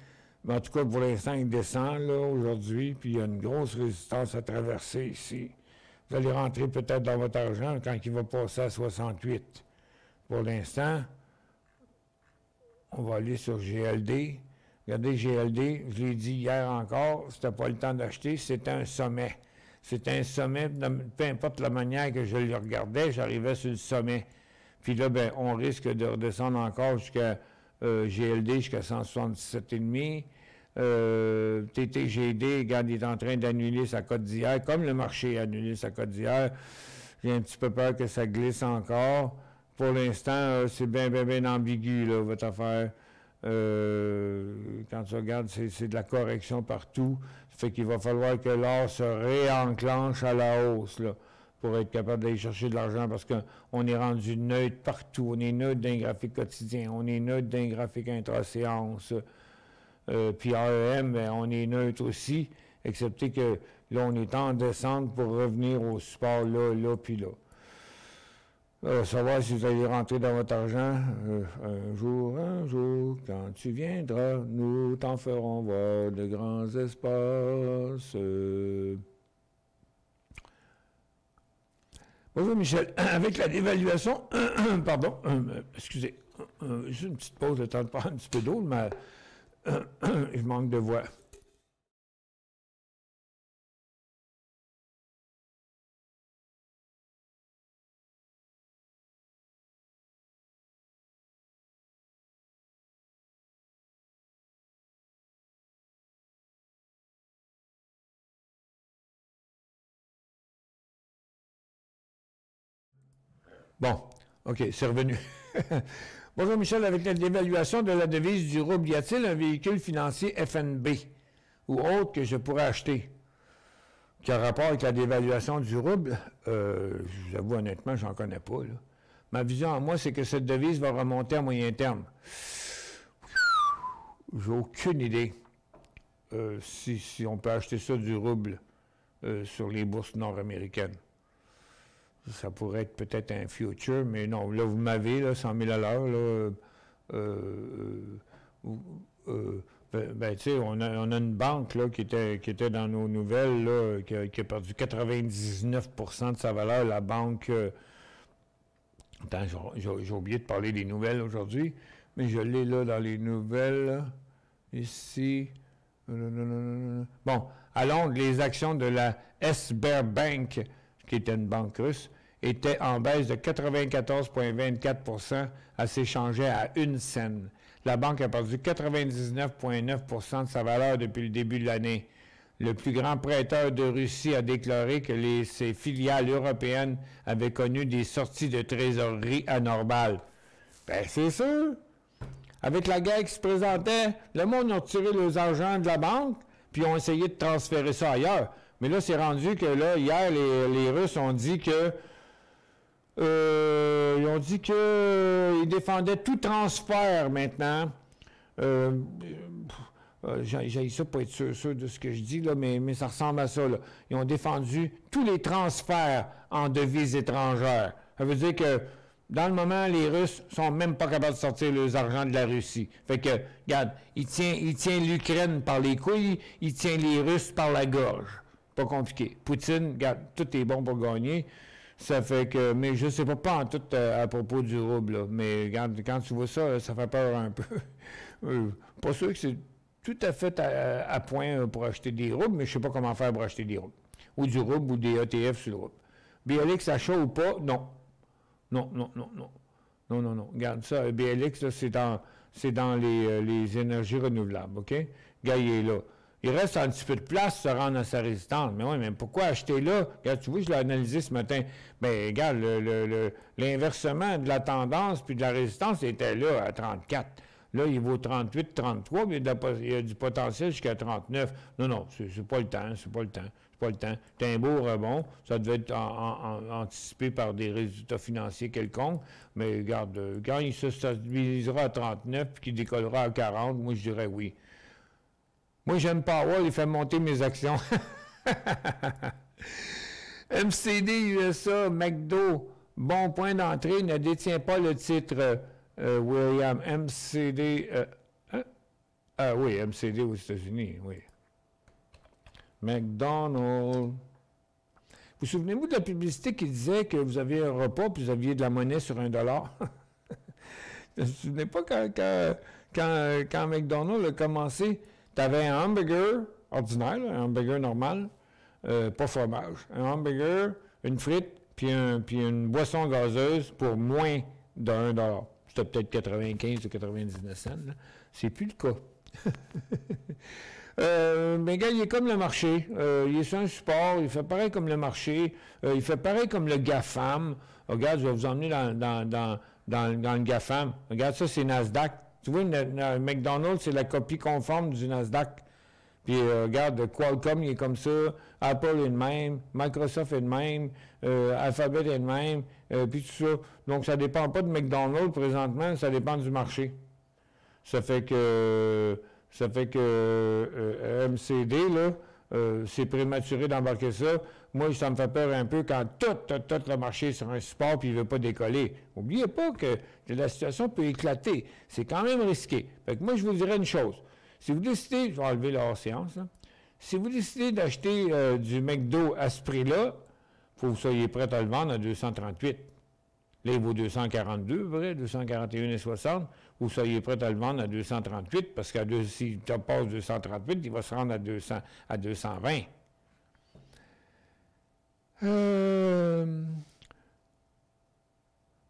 Mais en tout cas, pour l'instant, il descend, là, aujourd'hui. Puis il y a une grosse résistance à traverser ici. Vous allez rentrer peut-être dans votre argent quand il va passer à 68. Pour l'instant, on va aller sur GLD. Regardez GLD, je l'ai dit hier encore, c'était pas le temps d'acheter, c'était un sommet. C'était un sommet, peu importe la manière que je le regardais, j'arrivais sur le sommet. Puis là, ben, on risque de redescendre encore jusqu'à GLD, jusqu'à 177,5. TTGD, regarde, il est en train d'annuler sa cote d'hier, comme le marché a annulé sa cote d'hier. J'ai un petit peu peur que ça glisse encore. Pour l'instant, c'est bien ambigu, là, votre affaire. Quand tu regardes, c'est de la correction partout. Ça fait qu'il va falloir que l'or se réenclenche à la hausse, là, pour être capable d'aller chercher de l'argent, parce qu'on est rendu neutre partout. On est neutre d'un graphique quotidien, on est neutre d'un graphique intra-séance. Puis AEM, ben, on est neutre aussi, excepté que là, on est en descente pour revenir au support là, puis là. Savoir si vous allez rentrer dans votre argent. Un jour, quand tu viendras, nous t'en ferons voir de grands espaces. Bonjour Michel. Avec la dévaluation, pardon, excusez, juste une petite pause, le temps de prendre un petit peu d'eau, mais je manque de voix. Bon, OK, c'est revenu. Bonjour Michel, avec la dévaluation de la devise du rouble, y a-t-il un véhicule financier FNB ou autre que je pourrais acheter qui a rapport avec la dévaluation du rouble? Je vous avoue honnêtement, j'en connais pas, là. Ma vision à moi, c'est que cette devise va remonter à moyen terme. j'ai aucune idée si on peut acheter ça du rouble sur les bourses nord-américaines. Ça pourrait être peut-être un future, mais non, là, vous m'avez, là, 100 000 à l'heure, là, ben, tu sais, on a une banque, là, qui était dans nos nouvelles, là, qui a perdu 99% de sa valeur, la banque... attends, j'ai oublié de parler des nouvelles aujourd'hui, mais je l'ai, là, dans les nouvelles, là, ici... Bon, à Londres, les actions de la Sberbank, qui était une banque russe, étaient en baisse de 94,24 %. Elle s'échangeait à 1 cent. La banque a perdu 99,9 % de sa valeur depuis le début de l'année. Le plus grand prêteur de Russie a déclaré que ses filiales européennes avaient connu des sorties de trésorerie anormales. Bien, c'est sûr. Avec la guerre qui se présentait, le monde a retiré leurs argent de la banque, puis ont essayé de transférer ça ailleurs. Mais là, c'est rendu que là, hier, les Russes ont dit que ils défendaient tout transfert maintenant. J'ai ça pour être sûr de ce que je dis, là, mais ça ressemble à ça, là. Ils ont défendu tous les transferts en devises étrangères. Ça veut dire que dans le moment, les Russes sont même pas capables de sortir leurs argent de la Russie. Fait que, regarde, il tient l'Ukraine par les couilles, il tient les Russes par la gorge. Pas compliqué. Poutine, regarde, tout est bon pour gagner. Ça fait que, mais je sais pas en tout à propos du rouble, là. Mais regarde, quand tu vois ça, ça fait peur un peu. Pas sûr que c'est tout à fait à point pour acheter des roubles, mais je sais pas comment faire pour acheter des roubles. Ou du rouble ou des ETF sur le rouble. BLX achat ou pas? Non. Non. Regarde ça, BLX, là, c'est dans les énergies renouvelables, OK? Regarde, il est là. Il reste un petit peu de place pour se rendre à sa résistance. Mais oui, mais pourquoi acheter là? Regarde, tu vois, je l'ai analysé ce matin. Bien, regarde, l'inversement de la tendance puis de la résistance était là à 34. Là, il vaut 38, 33, mais il y a du potentiel jusqu'à 39. Non, c'est pas le temps, c'est pas le temps. C'est un beau rebond. Ça devait être anticipé par des résultats financiers quelconques. Mais regarde, quand il se stabilisera à 39 puis qu'il décollera à 40, moi, je dirais oui. Moi, j'aime Powell, il fait monter mes actions. MCD USA, McDo, bon point d'entrée, ne détient pas le titre, William. MCD, oui, MCD aux États-Unis, oui. McDonald's. Vous souvenez-vous de la publicité qui disait que vous aviez un repas puis vous aviez de la monnaie sur $1? Vous ne vous souvenez pas quand McDonald's a commencé, tu avais un hamburger ordinaire, là, un hamburger normal, pas fromage. Un hamburger, une frite, puis une boisson gazeuse pour moins de $1. C'était peut-être 95 ou 99 cents. C'est plus le cas. Mais gars, il est comme le marché. Il est sur un support, il fait pareil comme le marché. Il fait pareil comme le GAFAM. Regarde, je vais vous emmener dans le GAFAM. Regarde, ça, c'est Nasdaq. Tu vois, McDonald's, c'est la copie conforme du Nasdaq. Puis regarde, Qualcomm, il est comme ça. Apple est de même. Microsoft est de même. Alphabet est de même. Puis tout ça. Donc, ça ne dépend pas de McDonald's présentement, ça dépend du marché. Ça fait que MCD, là, c'est prématuré d'embarquer ça. Moi, ça me fait peur un peu quand tout le marché est sur un support puis il ne veut pas décoller. N'oubliez pas que la situation peut éclater. C'est quand même risqué. Fait que moi, je vous dirais une chose. Si vous décidez, je vais enlever la hors-séance, là. Si vous décidez d'acheter du McDo à ce prix-là, il faut que vous soyez prêt à le vendre à 238. Là, il vaut 242, vrai, 241,60. Vous soyez prêt à le vendre à 238, parce qu'à s'il passe 238, il va se rendre à 220.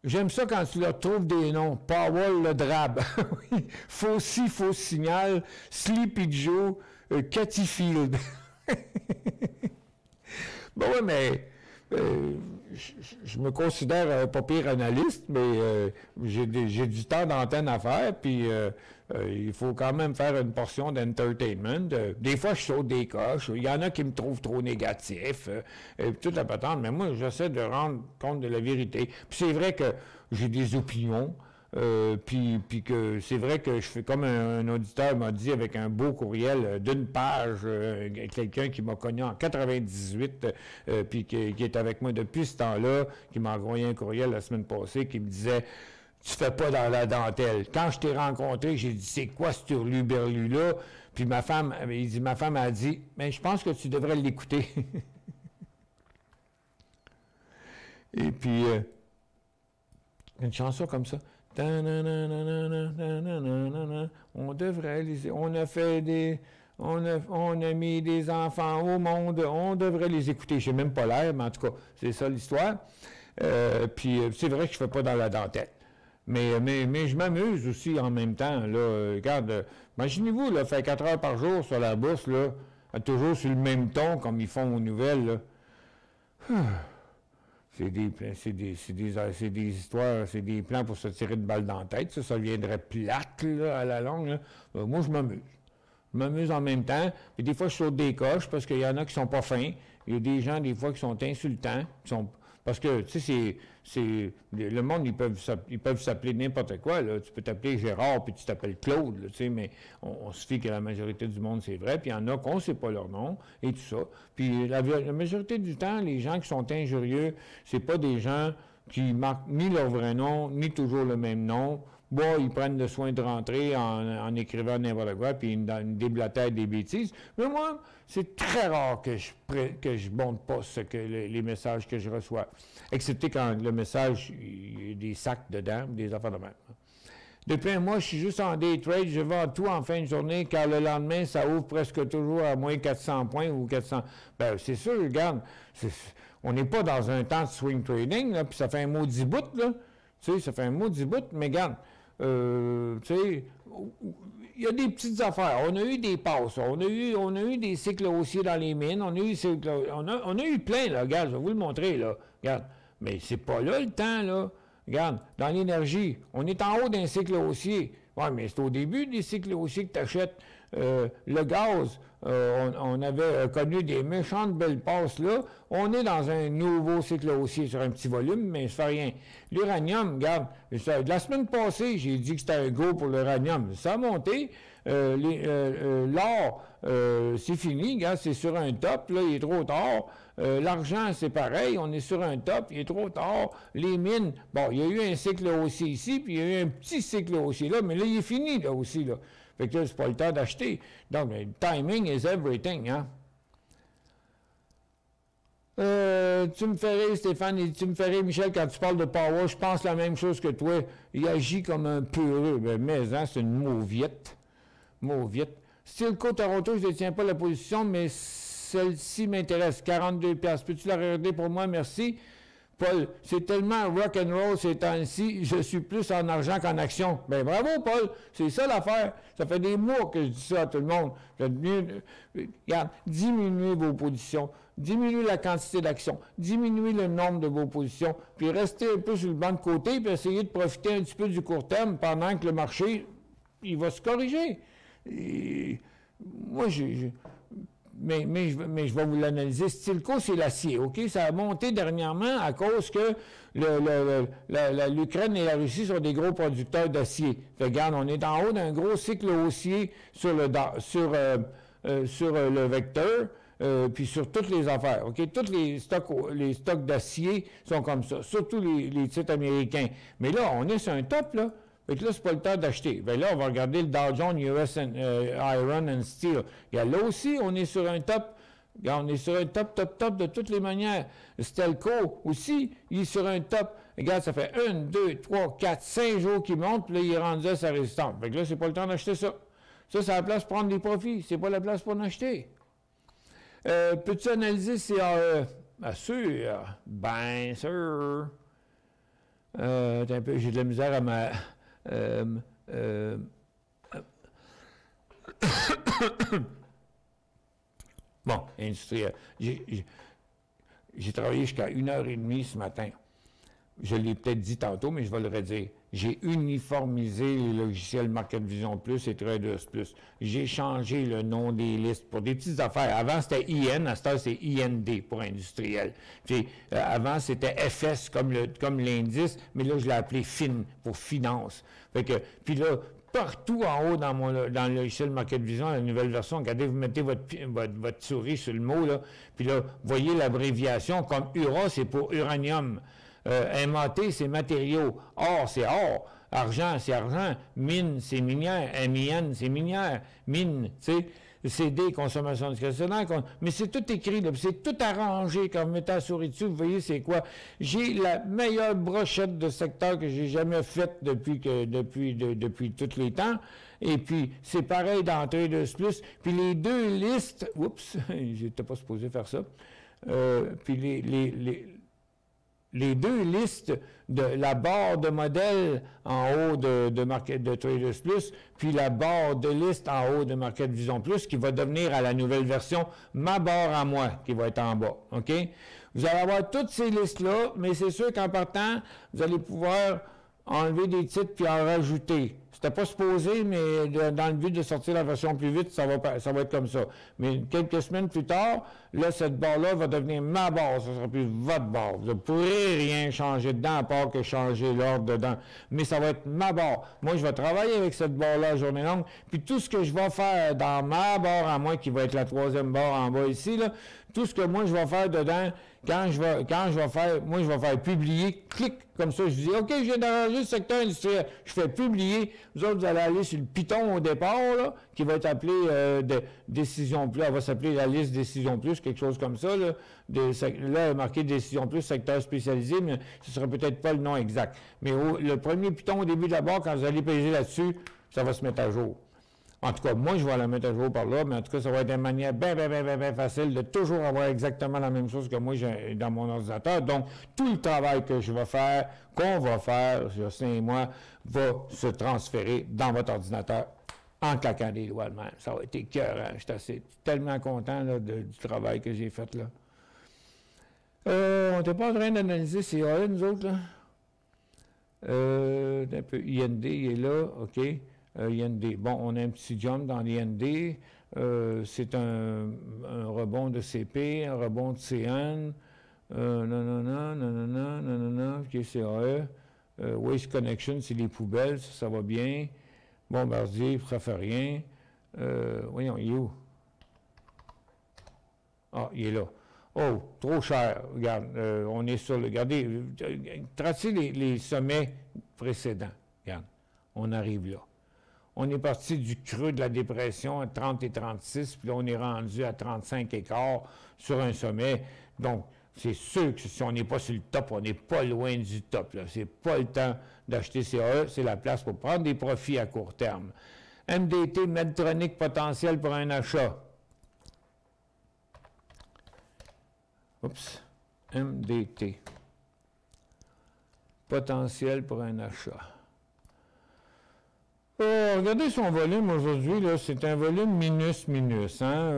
J'aime ça quand tu leur trouves des noms. Powell le Drab. Fauci, Faux Signal, Sleepy Joe, Cathy Field. Ben oui, mais je me considère pas pire analyste, mais j'ai du temps d'antenne à faire, puis il faut quand même faire une portion d'entertainment. Des fois, je saute des coches. Il y en a qui me trouvent trop négatif, toute la patente, mais moi, j'essaie de rendre compte de la vérité. Puis c'est vrai que j'ai des opinions. Puis que c'est vrai que je fais comme un auditeur m'a dit avec un beau courriel d'une page, quelqu'un qui m'a connu en 98, puis qui est avec moi depuis ce temps-là, qui m'a envoyé un courriel la semaine passée, qui me disait « Tu fais pas dans la dentelle. » Quand je t'ai rencontré, j'ai dit « C'est quoi ce turluberlu-là? » Puis ma femme a dit « Mais je pense que tu devrais l'écouter. » Et puis, une chanson comme ça. On devrait les... On a fait des... On a mis des enfants au monde. On devrait les écouter. Je n'ai même pas l'air, mais en tout cas, c'est ça l'histoire. Puis, c'est vrai que je ne fais pas dans la dentelle. Mais je m'amuse aussi en même temps. Là, regarde, imaginez-vous, là, faire 4 heures par jour sur la bourse, là, toujours sur le même ton, comme ils font aux nouvelles. Là. C'est des histoires, c'est des plans pour se tirer de balles dans la tête. Ça viendrait plate là, à la longue. Là. Moi, je m'amuse. Je m'amuse en même temps. Puis des fois, je saute des coches parce qu'il y en a qui sont pas fins. Il y a des gens, des fois, qui sont insultants. Parce que, tu sais, le monde, ils peuvent s'appeler n'importe quoi. Là. Tu peux t'appeler Gérard, puis tu t'appelles Claude, là, tu sais, mais on se fie que la majorité du monde, c'est vrai. Puis il y en a qu'on ne sait pas leur nom, et tout ça. Puis la majorité du temps, les gens qui sont injurieux, c'est pas des gens qui marquent ni leur vrai nom, ni toujours le même nom. Bon, ils prennent le soin de rentrer en écrivant n'importe quoi, puis ils déblatèrent des bêtises. Mais moi, c'est très rare que je monte pas les messages que je reçois. Excepté quand le message, il y a des sacs dedans, des affaires de même. Depuis un mois, je suis juste en day trade, je vends tout en fin de journée, car le lendemain, ça ouvre presque toujours à moins 400 points ou 400... Ben, c'est sûr, regarde, on n'est pas dans un temps de swing trading, là, puis ça fait un maudit bout, là. Tu sais, ça fait un maudit bout, mais regarde, tu sais, il y a des petites affaires. On a eu des passes, on a eu des cycles haussiers dans les mines, on a eu plein, là, regarde, je vais vous le montrer, là, regarde. Mais c'est pas là le temps, là. Regarde, dans l'énergie, on est en haut d'un cycle haussier. Oui, mais c'est au début des cycles haussiers que tu achètes. Le gaz, on avait connu des méchantes belles passes là. On est dans un nouveau cycle haussier sur un petit volume, mais ça fait rien. L'uranium, regarde, la semaine passée, j'ai dit que c'était un go pour l'uranium. Ça a monté. L'or, c'est fini, regarde, c'est sur un top, là, il est trop tard. L'argent, c'est pareil, on est sur un top, il est trop tard. Les mines, bon, il y a eu un cycle haussier ici, puis il y a eu un petit cycle haussier là, mais là, il est fini, là aussi, là. Fait que là, c'est pas le temps d'acheter. Donc, le timing is everything, hein. Tu me fais rire, Stéphane, et tu me fais rire, Michel, quand tu parles de Power, je pense la même chose que toi. Il agit comme un peureux. Mais, hein, c'est une mauviette. Mauviette. Stilco Toronto, je ne détiens pas la position, mais celle-ci m'intéresse. 42 $. Peux-tu la regarder pour moi? Merci. Paul, c'est tellement rock'n'roll ces temps-ci, je suis plus en argent qu'en action. Bien, bravo, Paul, c'est ça l'affaire. Ça fait des mois que je dis ça à tout le monde. Regarde, diminuez vos positions, diminuez la quantité d'actions, diminuez le nombre de vos positions, puis restez un peu sur le banc de côté, puis essayez de profiter un petit peu du court terme pendant que le marché, il va se corriger. Et moi, mais je vais vous l'analyser. Stilco, c'est l'acier, OK? Ça a monté dernièrement à cause que l'Ukraine et la Russie sont des gros producteurs d'acier. Regarde, on est en haut d'un gros cycle haussier sur le vecteur, puis sur toutes les affaires, OK? Tous les stocks d'acier sont comme ça, surtout les titres américains. Mais là, on est sur un top, là. Fait que là, c'est pas le temps d'acheter. Bien là, on va regarder le Dow Jones US Iron and Steel. Regarde, là aussi, on est sur un top. Regarde, on est sur un top de toutes les manières. Stelco aussi, il est sur un top. Regarde, ça fait 1, 2, 3, 4, 5 jours qu'il monte, puis là, il est rendu à sa résistance. Fait que là, c'est pas le temps d'acheter ça. Ça, c'est la place pour prendre des profits. C'est pas la place pour en acheter. Peux-tu analyser CAE? Bien sûr. Bien sûr. Un peu, j'ai de la misère à ma... Bon, industriel. J'ai travaillé jusqu'à 1h30 ce matin. Je l'ai peut-être dit tantôt, mais je vais le redire. J'ai uniformisé les logiciels Market Vision Plus et Traders Plus. J'ai changé le nom des listes pour des petites affaires. Avant, c'était IN, à ce temps, c'est IND pour industriel. Puis, avant, c'était FS comme l'indice, mais là, je l'ai appelé FIN pour finance. Fait que, puis là, partout en haut dans le logiciel Market Vision, la nouvelle version, regardez, vous mettez votre souris sur le mot, là, puis là, voyez l'abréviation, comme URA, c'est pour uranium. MAT, c'est matériaux. Or, c'est or. Argent, c'est argent. Mine, c'est minière. MIN, c'est minière. Mine, tu sais. CD, consommation discrétionnaire. Mais c'est tout écrit, c'est tout arrangé. Quand vous mettez la souris dessus, vous voyez c'est quoi. J'ai la meilleure brochette de secteur que j'ai jamais faite depuis tous les temps. Et puis, c'est pareil dans Traders Plus. Puis les deux listes... Oups, j'étais pas supposé faire ça. Puis les deux listes de la barre de modèle en haut de Traders Plus, puis la barre de liste en haut de Market Vision Plus, qui va devenir à la nouvelle version ma barre à moi, qui va être en bas. OK? Vous allez avoir toutes ces listes-là, mais c'est sûr qu'en partant, vous allez pouvoir enlever des titres puis en rajouter. C'était pas supposé, mais dans le but de sortir la version plus vite, ça va être comme ça. Mais quelques semaines plus tard, là, cette barre-là va devenir ma barre. Ça sera plus votre barre. Vous ne pourrez rien changer dedans, à part que changer l'ordre dedans. Mais ça va être ma barre. Moi, je vais travailler avec cette barre-là à journée longue. Puis tout ce que je vais faire dans ma barre à moi, qui va être la troisième barre en bas ici, là, tout ce que moi, je vais faire dedans, quand je vais faire publier, clic, comme ça, je dis, OK, je viens d'arranger le secteur industriel. Je fais publier. Vous autres, vous allez aller sur le Python au départ, là, qui va être appelé Décision Plus. Elle va s'appeler la liste Décision Plus, quelque chose comme ça. Là, marqué Décision Plus, secteur spécialisé, mais ce ne sera peut-être pas le nom exact. Mais le premier Python au début de la barre, quand vous allez peser là-dessus, ça va se mettre à jour. En tout cas, moi, je vais la mettre à jour par là, mais en tout cas, ça va être une manière bien facile de toujours avoir exactement la même chose que moi j'ai dans mon ordinateur. Donc, tout le travail que je vais faire, qu'on va faire, Justin et moi, va se transférer dans votre ordinateur en claquant des doigts de même. Ça va être écœurant. Je suis tellement content là, du travail que j'ai fait là. On n'était pas en train d'analyser CAE, nous autres, là? Un peu IND, il est là, OK. IND. Bon, on a un petit jump dans l'IND. C'est un rebond de CP, un rebond de CN. OK, CAE. Waste Connection, c'est les poubelles, ça va bien. Bombardier, ça fait rien. Voyons, il est où? Ah, il est là. Oh, trop cher. Regarde, on est sur le... Regardez, tracez les sommets précédents. Regarde, on arrive là. On est parti du creux de la dépression à 30 et 36, puis là, on est rendu à 35 écarts sur un sommet. Donc, c'est sûr que si on n'est pas sur le top, on n'est pas loin du top. Ce n'est pas le temps d'acheter CAE, c'est la place pour prendre des profits à court terme. MDT, Medtronic, potentiel pour un achat. Oups. MDT. Potentiel pour un achat. Regardez son volume aujourd'hui, là, c'est un volume minus, hein?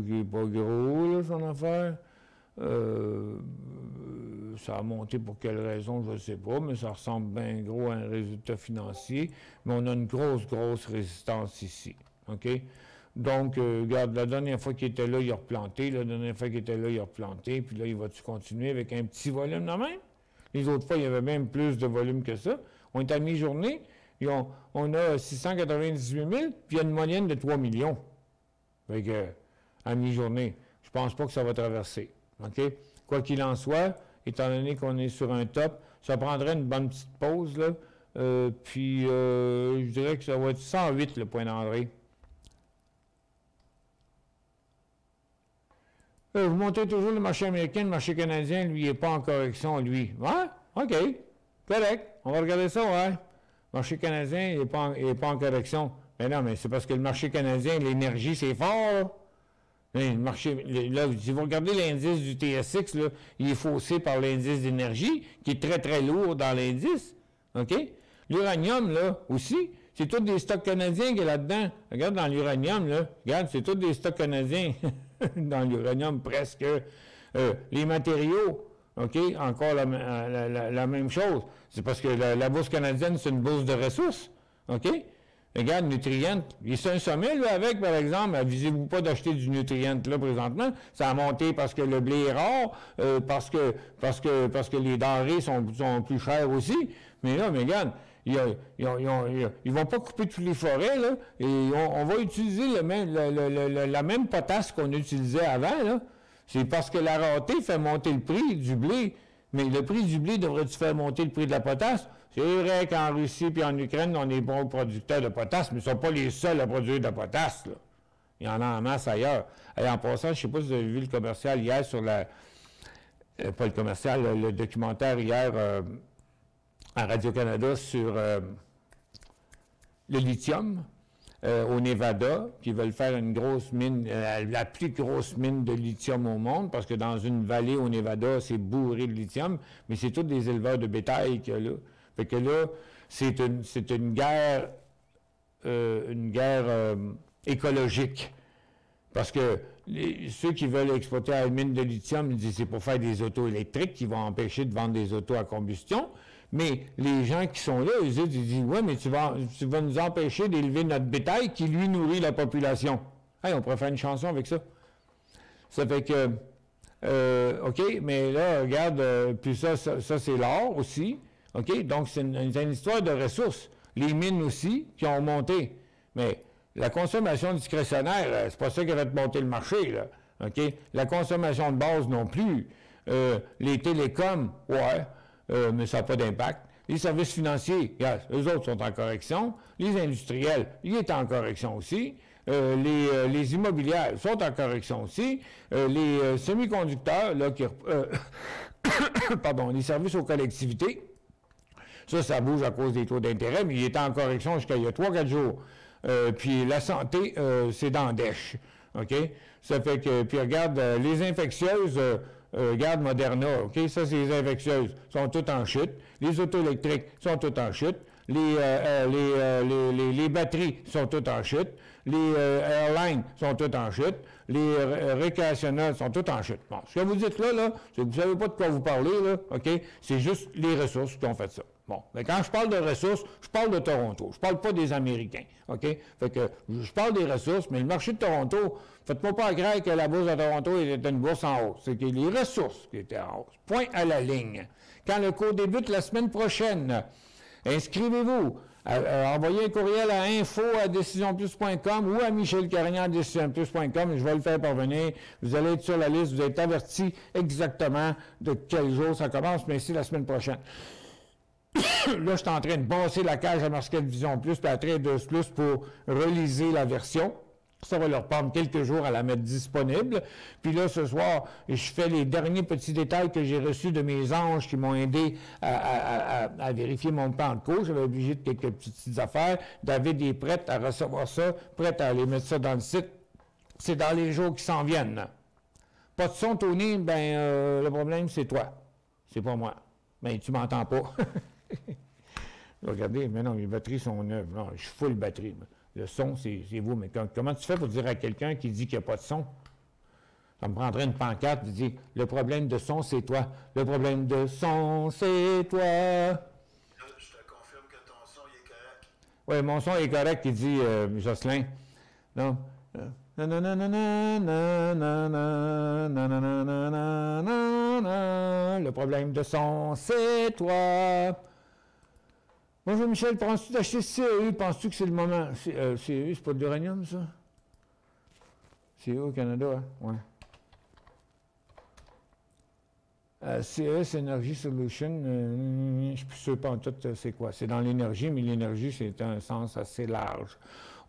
Il n'est pas gros, là, son affaire. Ça a monté pour quelle raison, je ne sais pas, mais ça ressemble bien gros à un résultat financier. Mais on a une grosse résistance ici. OK? Donc, regarde, la dernière fois qu'il était là, il a replanté. La dernière fois qu'il était là, il a replanté. Puis là, il va-tu continuer avec un petit volume de même? Les autres fois, il y avait même plus de volume que ça. On est à mi-journée. On a 698 000, puis il y a une moyenne de 3 millions. Fait que, à mi-journée, je ne pense pas que ça va traverser. OK? Quoi qu'il en soit, étant donné qu'on est sur un top, ça prendrait une bonne petite pause, là. Puis, je dirais que ça va être 108, le point d'entrée. Vous montez toujours le marché américain, le marché canadien, lui, il n'est pas en correction, lui. Ouais? OK. Correct. On va regarder ça, ouais. Le marché canadien, il n'est pas en correction. Mais non, mais c'est parce que le marché canadien, l'énergie, c'est fort, là. Le marché, là, si vous regardez l'indice du TSX, là, il est faussé par l'indice d'énergie, qui est très lourd dans l'indice. OK? L'uranium, là, aussi, c'est tous des stocks canadiens qu'il y a là-dedans. Regarde dans l'uranium, là. Regarde, c'est tous des stocks canadiens. Dans l'uranium, presque. Les matériaux, OK? Encore la même chose. C'est parce que la bourse canadienne, c'est une bourse de ressources. OK? Regarde, Nutrient, il y a un sommet, là, avec, par exemple, avisez-vous pas d'acheter du Nutrient, là, présentement. Ça a monté parce que le blé est rare, parce que les denrées sont plus chères aussi. Mais là, mais regarde, ils vont pas couper toutes les forêts, là, et on va utiliser la même potasse qu'on utilisait avant, là. C'est parce que la rareté fait monter le prix du blé. Mais le prix du blé devrait-tu faire monter le prix de la potasse? C'est vrai qu'en Russie et en Ukraine, on est bons producteurs de potasse, mais ils ne sont pas les seuls à produire de la potasse, là. Il y en a en masse ailleurs. Et en passant, je ne sais pas si vous avez vu le commercial hier sur la... pas le commercial, le documentaire hier à Radio-Canada sur le lithium au Nevada, qui veulent faire une grosse mine, la plus grosse mine de lithium au monde, parce que dans une vallée au Nevada, c'est bourré de lithium, mais c'est tous des éleveurs de bétail qu'il y a là. Fait que là, c'est une guerre écologique. Parce que ceux qui veulent exploiter la mine de lithium, ils disent c'est pour faire des autos électriques qui vont empêcher de vendre des autos à combustion. Mais les gens qui sont là, ils disent ouais, mais tu vas nous empêcher d'élever notre bétail qui, lui, nourrit la population. Hey, on pourrait faire une chanson avec ça. Ça fait que, OK, mais là, regarde, puis ça c'est l'or aussi. OK? Donc, c'est une histoire de ressources. Les mines aussi, qui ont monté. Mais la consommation discrétionnaire, c'est pas ça qui va te monter le marché, là. OK? La consommation de base non plus. Les télécoms, ouais, mais ça n'a pas d'impact. Les services financiers, regarde, eux autres sont en correction. Les industriels, ils sont en correction aussi. Les immobilières sont en correction aussi. Les semi-conducteurs, là, pardon, les services aux collectivités, ça bouge à cause des taux d'intérêt, mais il était en correction jusqu'à il y a 3-4 jours. Puis la santé, c'est dans dèche. OK? Ça fait que, puis regarde, les infectieuses, regarde Moderna, OK? Ça, c'est les infectieuses, sont toutes en chute. Les autos électriques sont toutes en chute. Les batteries sont toutes en chute. Les airlines sont toutes en chute. Les récréationnels sont toutes en chute. Bon, ce que vous dites là, vous ne savez pas de quoi vous parlez, là, OK? C'est juste les ressources qui ont fait ça. Bon, mais quand je parle de ressources, je parle de Toronto. Je ne parle pas des Américains, OK? Fait que je parle des ressources, mais le marché de Toronto, faites-moi pas croire que la bourse de Toronto était une bourse en hausse. C'est que les ressources qui étaient en hausse. Point à la ligne. Quand le cours débute la semaine prochaine, inscrivez-vous. Envoyez un courriel à info@decisionplus.com ou à Michel Carignan à decisionplus.com et je vais le faire parvenir. Vous allez être sur la liste, vous êtes averti exactement de quel jour ça commence, mais c'est la semaine prochaine. Là, je suis en train de bosser la cage à Market Vision Plus puis à Traders Plus pour reliser la version. Ça va leur prendre quelques jours à la mettre disponible. Puis là, ce soir, je fais les derniers petits détails que j'ai reçus de mes anges qui m'ont aidé à vérifier mon plan de cours. J'avais obligé de quelques petites affaires. David est prêt à recevoir ça, prêt à aller mettre ça dans le site. C'est dans les jours qui s'en viennent. Pas de son, Tony, ben le problème, c'est toi. C'est pas moi. Ben, tu m'entends pas. Regardez, mais non, les batteries sont neuves. Non, je suis full batterie. Le son, c'est vous. Mais comment tu fais pour dire à quelqu'un qui dit qu'il n'y a pas de son? Ça me prendrait une pancarte qui dit « Le problème de son, c'est toi. Le problème de son, c'est toi. » Je te confirme que ton son il est correct. Oui, mon son est correct, il dit Jocelyn. Non. Le problème de son, c'est toi. Bonjour Michel, penses-tu d'acheter CEU? Penses-tu que c'est le moment? CEU, c'est pas de l'uranium, ça? CEU au Canada, hein? Ouais. CES Energy Solution, je ne suis plus sûr pas en tout c'est quoi. C'est dans l'énergie, mais l'énergie, c'est un sens assez large.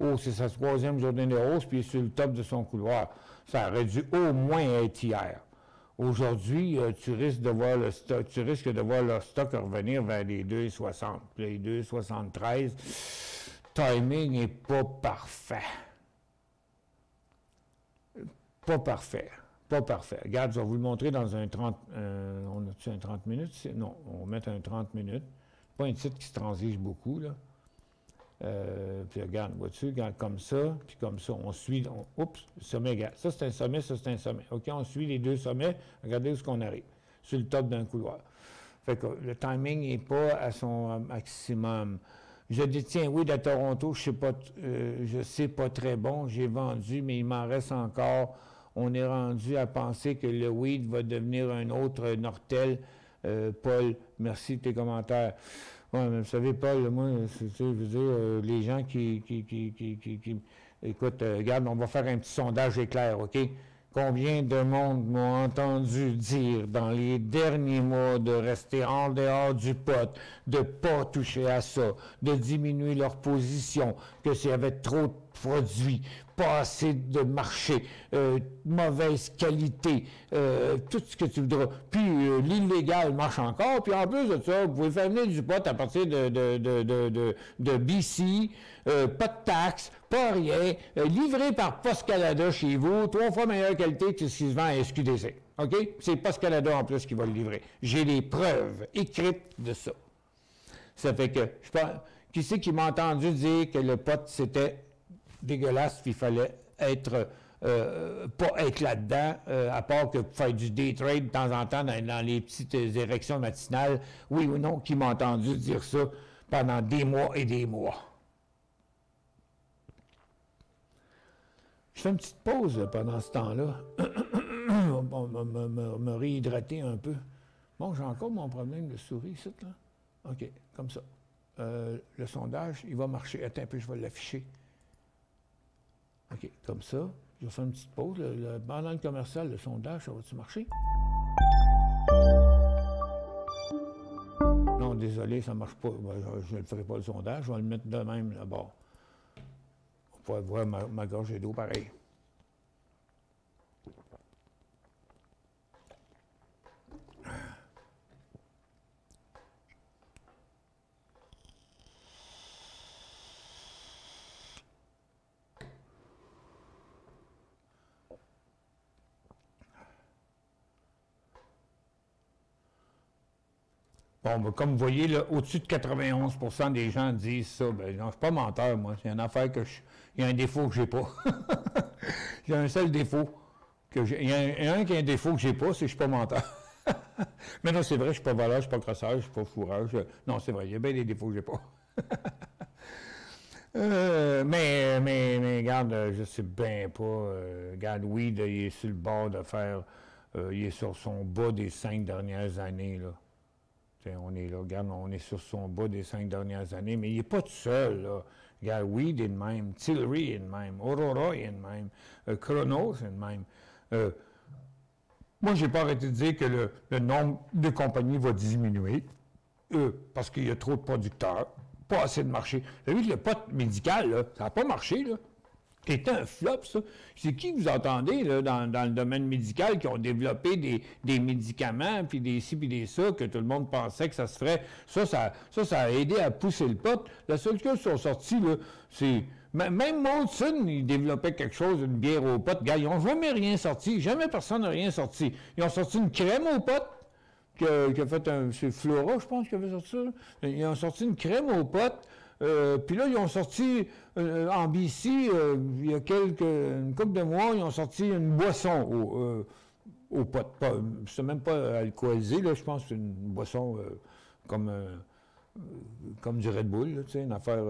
Oh, c'est sa troisième journée de hausse, puis il est sur le top de son couloir. Ça aurait dû au moins être hier. Aujourd'hui, tu risques de voir le stock revenir vers les 2,60. Les 2,73. Timing n'est pas parfait. Pas parfait. Pas parfait. Regarde, je vais vous le montrer dans un 30... on a-tu un 30 minutes? Non, on va mettre un 30 minutes. Pas un titre qui se transige beaucoup, là. Puis regarde, vois-tu, comme ça, puis comme ça, on suit, oups, sommet, regarde, ça c'est un sommet, ça c'est un sommet. OK, on suit les deux sommets, regardez où est-ce qu'on arrive. sur le top d'un couloir. Fait que le timing n'est pas à son maximum. Je détiens weed à Toronto, je sais pas très bon, j'ai vendu, mais il m'en reste encore. On est rendu à penser que le weed va devenir un autre Nortel. Paul, merci de tes commentaires. Ouais, mais vous savez, Paul, moi, je veux dire, les gens qui écoute, regarde, on va faire un petit sondage éclair, OK? Combien de monde m'ont entendu dire dans les derniers mois de rester en dehors du pot, de ne pas toucher à ça, de diminuer leur position, que s'il y avait trop de produits, pas assez de marché, mauvaise qualité, tout ce que tu voudras. Puis l'illégal marche encore, puis en plus de ça, vous pouvez faire venir du pot à partir de BC, pas de taxes, pas rien, livré par Post Canada chez vous, 3 fois meilleure qualité que ce qui se vend à SQDC. OK? C'est Post Canada en plus qui va le livrer. J'ai des preuves écrites de ça. Ça fait que, je pense, qui c'est qui m'a entendu dire que le pot, c'était dégueulasse, qu'il fallait être, pas être là-dedans, à part que faire du day trade de temps en temps dans les petites érections matinales. Oui ou non, qui m'a entendu dire ça pendant des mois et des mois. Je fais une petite pause pendant ce temps-là. me réhydrater un peu. Bon, j'ai encore mon problème de souris, ici, là. OK, comme ça. Le sondage, il va marcher. Attends un peu, je vais l'afficher. OK, comme ça. Je vais faire une petite pause. Pendant le commercial, le sondage, ça va-tu marcher? Non, désolé, ça ne marche pas. Je ne le ferai pas, le sondage. Je vais le mettre de même là-bas. On va voir ma gorgée d'eau pareil. Bon, ben, comme vous voyez, là, au-dessus de 91% des gens disent ça. Ben, non, je ne suis pas menteur, moi. C'est une affaire que il y a un défaut que je n'ai pas. Il y a un seul défaut. Il y a un qui a un défaut que je n'ai pas, c'est que je ne suis pas menteur. Mais non, c'est vrai, je ne suis pas voleur, je ne suis pas crosseur, je ne suis pas fourreur. Non, c'est vrai, il y a bien des défauts que je n'ai pas. Mais regarde, je ne sais bien pas. Regarde, Weed, il est sur le bord de faire... il est sur son bas des 5 dernières années, là. On est là, regarde, on est sur son bas des 5 dernières années, mais il n'est pas tout seul, là. Regarde, Weed est de même, Tilray est de même, Aurora est de même, Chronos est de même. Moi, je n'ai pas arrêté de dire que le nombre de compagnies va diminuer parce qu'il y a trop de producteurs, pas assez de marché. Vous avez vu que le pot médical, là, ça n'a pas marché, là. C'était un flop, ça. C'est qui vous entendez là, dans le domaine médical qui ont développé des médicaments, puis des ci, puis des ça, que tout le monde pensait que ça se ferait. Ça a aidé à pousser le pot. La seule chose qui sont sortis, là, c'est... Même Molson, ils développaient quelque chose, une bière au pot. Gars, ils n'ont jamais rien sorti. Jamais personne n'a rien sorti. Ils ont sorti une crème au pot, qui a fait un... C'est Flora, je pense, qui avait sorti ça. Ils ont sorti une crème au pot. Puis là, ils ont sorti, en BC, il y a une couple de mois, ils ont sorti une boisson au pot. C'est même pas alcoolisé, là, je pense que c'est une boisson comme du Red Bull, là, tu sais, une affaire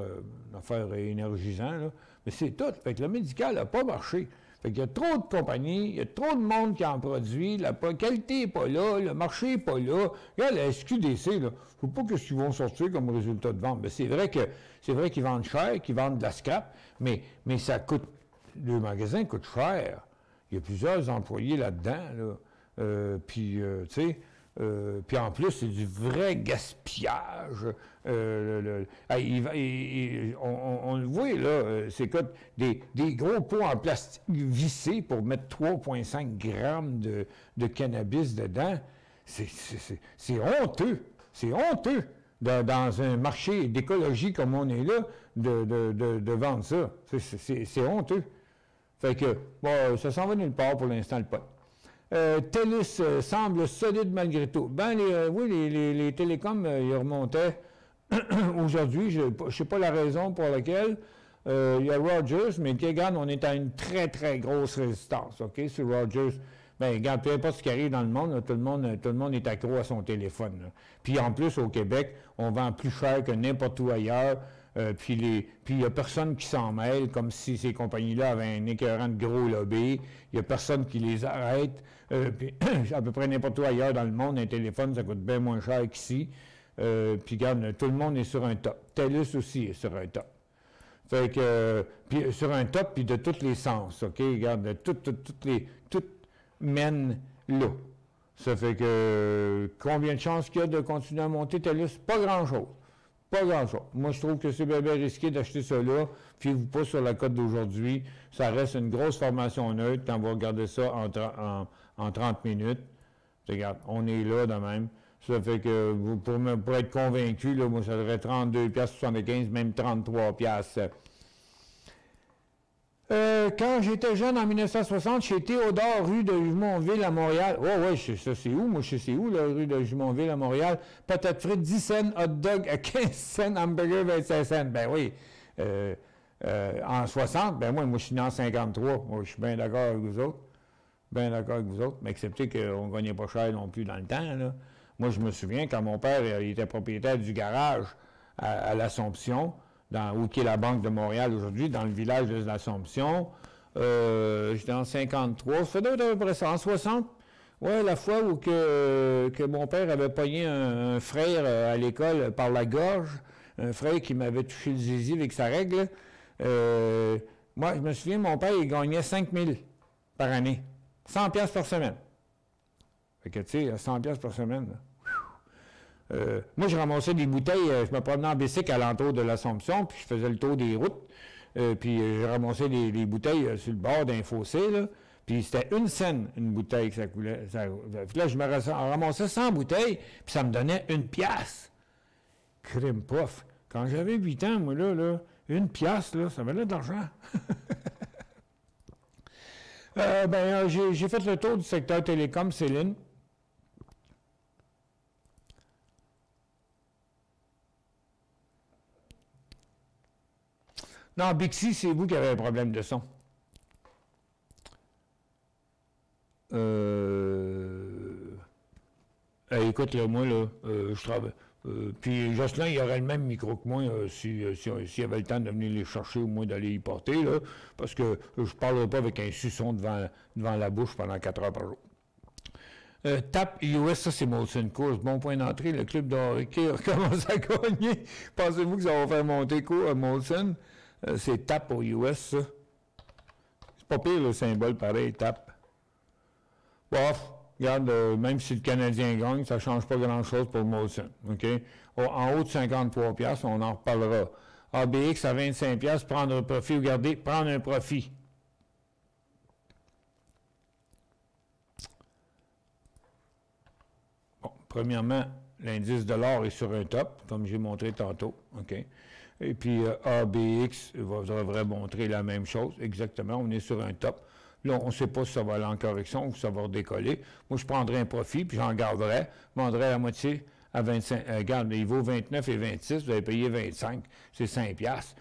énergisante, là. Mais c'est tout. Fait que le médical n'a pas marché. Fait qu'il y a trop de compagnies, il y a trop de monde qui en produit, la qualité n'est pas là, le marché n'est pas là. Regarde, la SQDC, là, je ne sais pas ce qu'ils vont sortir comme résultat de vente. Mais c'est vrai qu'ils vendent cher, qu'ils vendent de la scrap, mais ça coûte, le magasin coûte cher. Il y a plusieurs employés là-dedans, là. Puis, tu sais, puis en plus, c'est du vrai gaspillage. On le voit, là, c'est comme des gros pots en plastique vissés pour mettre 3,5 grammes de cannabis dedans. C'est honteux. C'est honteux dans un marché d'écologie comme on est là, de vendre ça. C'est honteux. Fait que, bon, ça s'en va nulle part pour l'instant, le pot. TELUS semble solide malgré tout. Ben, les télécoms, ils remontaient aujourd'hui. Je ne sais pas la raison pour laquelle. Il y a Rogers, mais regarde, on est à une très, très grosse résistance, OK, sur Rogers. Bien, regarde, peu importe ce qui arrive dans le monde, là, tout le monde est accro à son téléphone. Là. Puis en plus, au Québec, on vend plus cher que n'importe où ailleurs. Puis il n'y a personne qui s'en mêle, comme si ces compagnies-là avaient un écœurant de gros lobby. Il n'y a personne qui les arrête. Puis à peu près n'importe où ailleurs dans le monde, un téléphone, ça coûte bien moins cher qu'ici. Puis regarde, tout le monde est sur un top. TELUS aussi est sur un top. Fait que, puis sur un top, puis de tous les sens, OK? Regarde, tout mène là. Ça fait que, combien de chances qu'il y a de continuer à monter TELUS? Pas grand-chose. Pas grand-chose. Moi, je trouve que c'est bien risqué d'acheter ça là. Fiez-vous pas sur la cote d'aujourd'hui. Ça reste une grosse formation neutre quand vous regardez ça en 30 minutes. Regarde, on est là de même. Ça fait que, pour être convaincu, là, moi, ça devrait 32,75 $, même 33 $. Quand j'étais jeune, en 1960, chez Théodore, rue de Jumonville à Montréal. Oh, oui, ça, c'est où? Moi, je sais où, la rue de Jumonville à Montréal. Patate frite, 10 cents, hot dog à 15 cents, hamburger, 25 cents. Ben oui. En 60, ben moi, je suis né en 53. Moi, je suis bien d'accord avec vous autres. Bien d'accord avec vous autres. Mais acceptez qu'on ne gagnait pas cher non plus dans le temps, là. Moi, je me souviens, quand mon père il était propriétaire du garage à l'Assomption, où est la Banque de Montréal aujourd'hui, dans le village de l'Assomption, j'étais en 53, ça doit être à peu près ça, en 60. Oui, la fois où que mon père avait pogné un frère à l'école par la gorge, un frère qui m'avait touché le zizi avec sa règle. Moi, je me souviens, mon père, il gagnait 5 000 par année, 100 $ par semaine. Fait que, tu sais, 100 $ par semaine, là. Moi, je ramassais des bouteilles, je me promenais en bicycle à l'entour de l'Assomption, puis je faisais le tour des routes, puis je ramassais des bouteilles sur le bord d'un fossé, là, puis c'était 1 cent une bouteille que ça coulait. Là, je me ramassais 100 bouteilles, puis ça me donnait 1 $. Crime pof. Quand j'avais 8 ans, moi, là 1 $, là, ça valait de l'argent. J'ai fait le tour du secteur télécom, Céline. Non, Bixi, c'est vous qui avez un problème de son. Écoute, là, moi, là, je travaille. Puis Jocelyn, il aurait le même micro que moi s'il avait le temps de venir les chercher ou moins d'aller y porter, là, parce que je ne parlerai pas avec un suçon devant la bouche pendant 4 heures par jour. TAP US, ça c'est Molson Coors. Bon point d'entrée, le club de hockey commence à gagner. Pensez-vous que ça va faire monter Molson? C'est TAP au US, ça. C'est pas pire le symbole, pareil, TAP. Bof, regarde, même si le Canadien gagne, ça ne change pas grand-chose pour Molson. OK? En haut de 53 $, on en reparlera. ABX à 25 $, prendre un profit, regardez, prendre un profit. Bon, premièrement, l'indice de l'or est sur un top, comme j'ai montré tantôt. OK? Et puis ABX devrait montrer la même chose, exactement. On est sur un top. Là, on ne sait pas si ça va aller en correction ou si ça va redécoller. Moi, je prendrais un profit, puis j'en garderais. Je vendrais la moitié à 25. Regarde, il vaut 29 et 26, vous avez payé 25, c'est 5 $.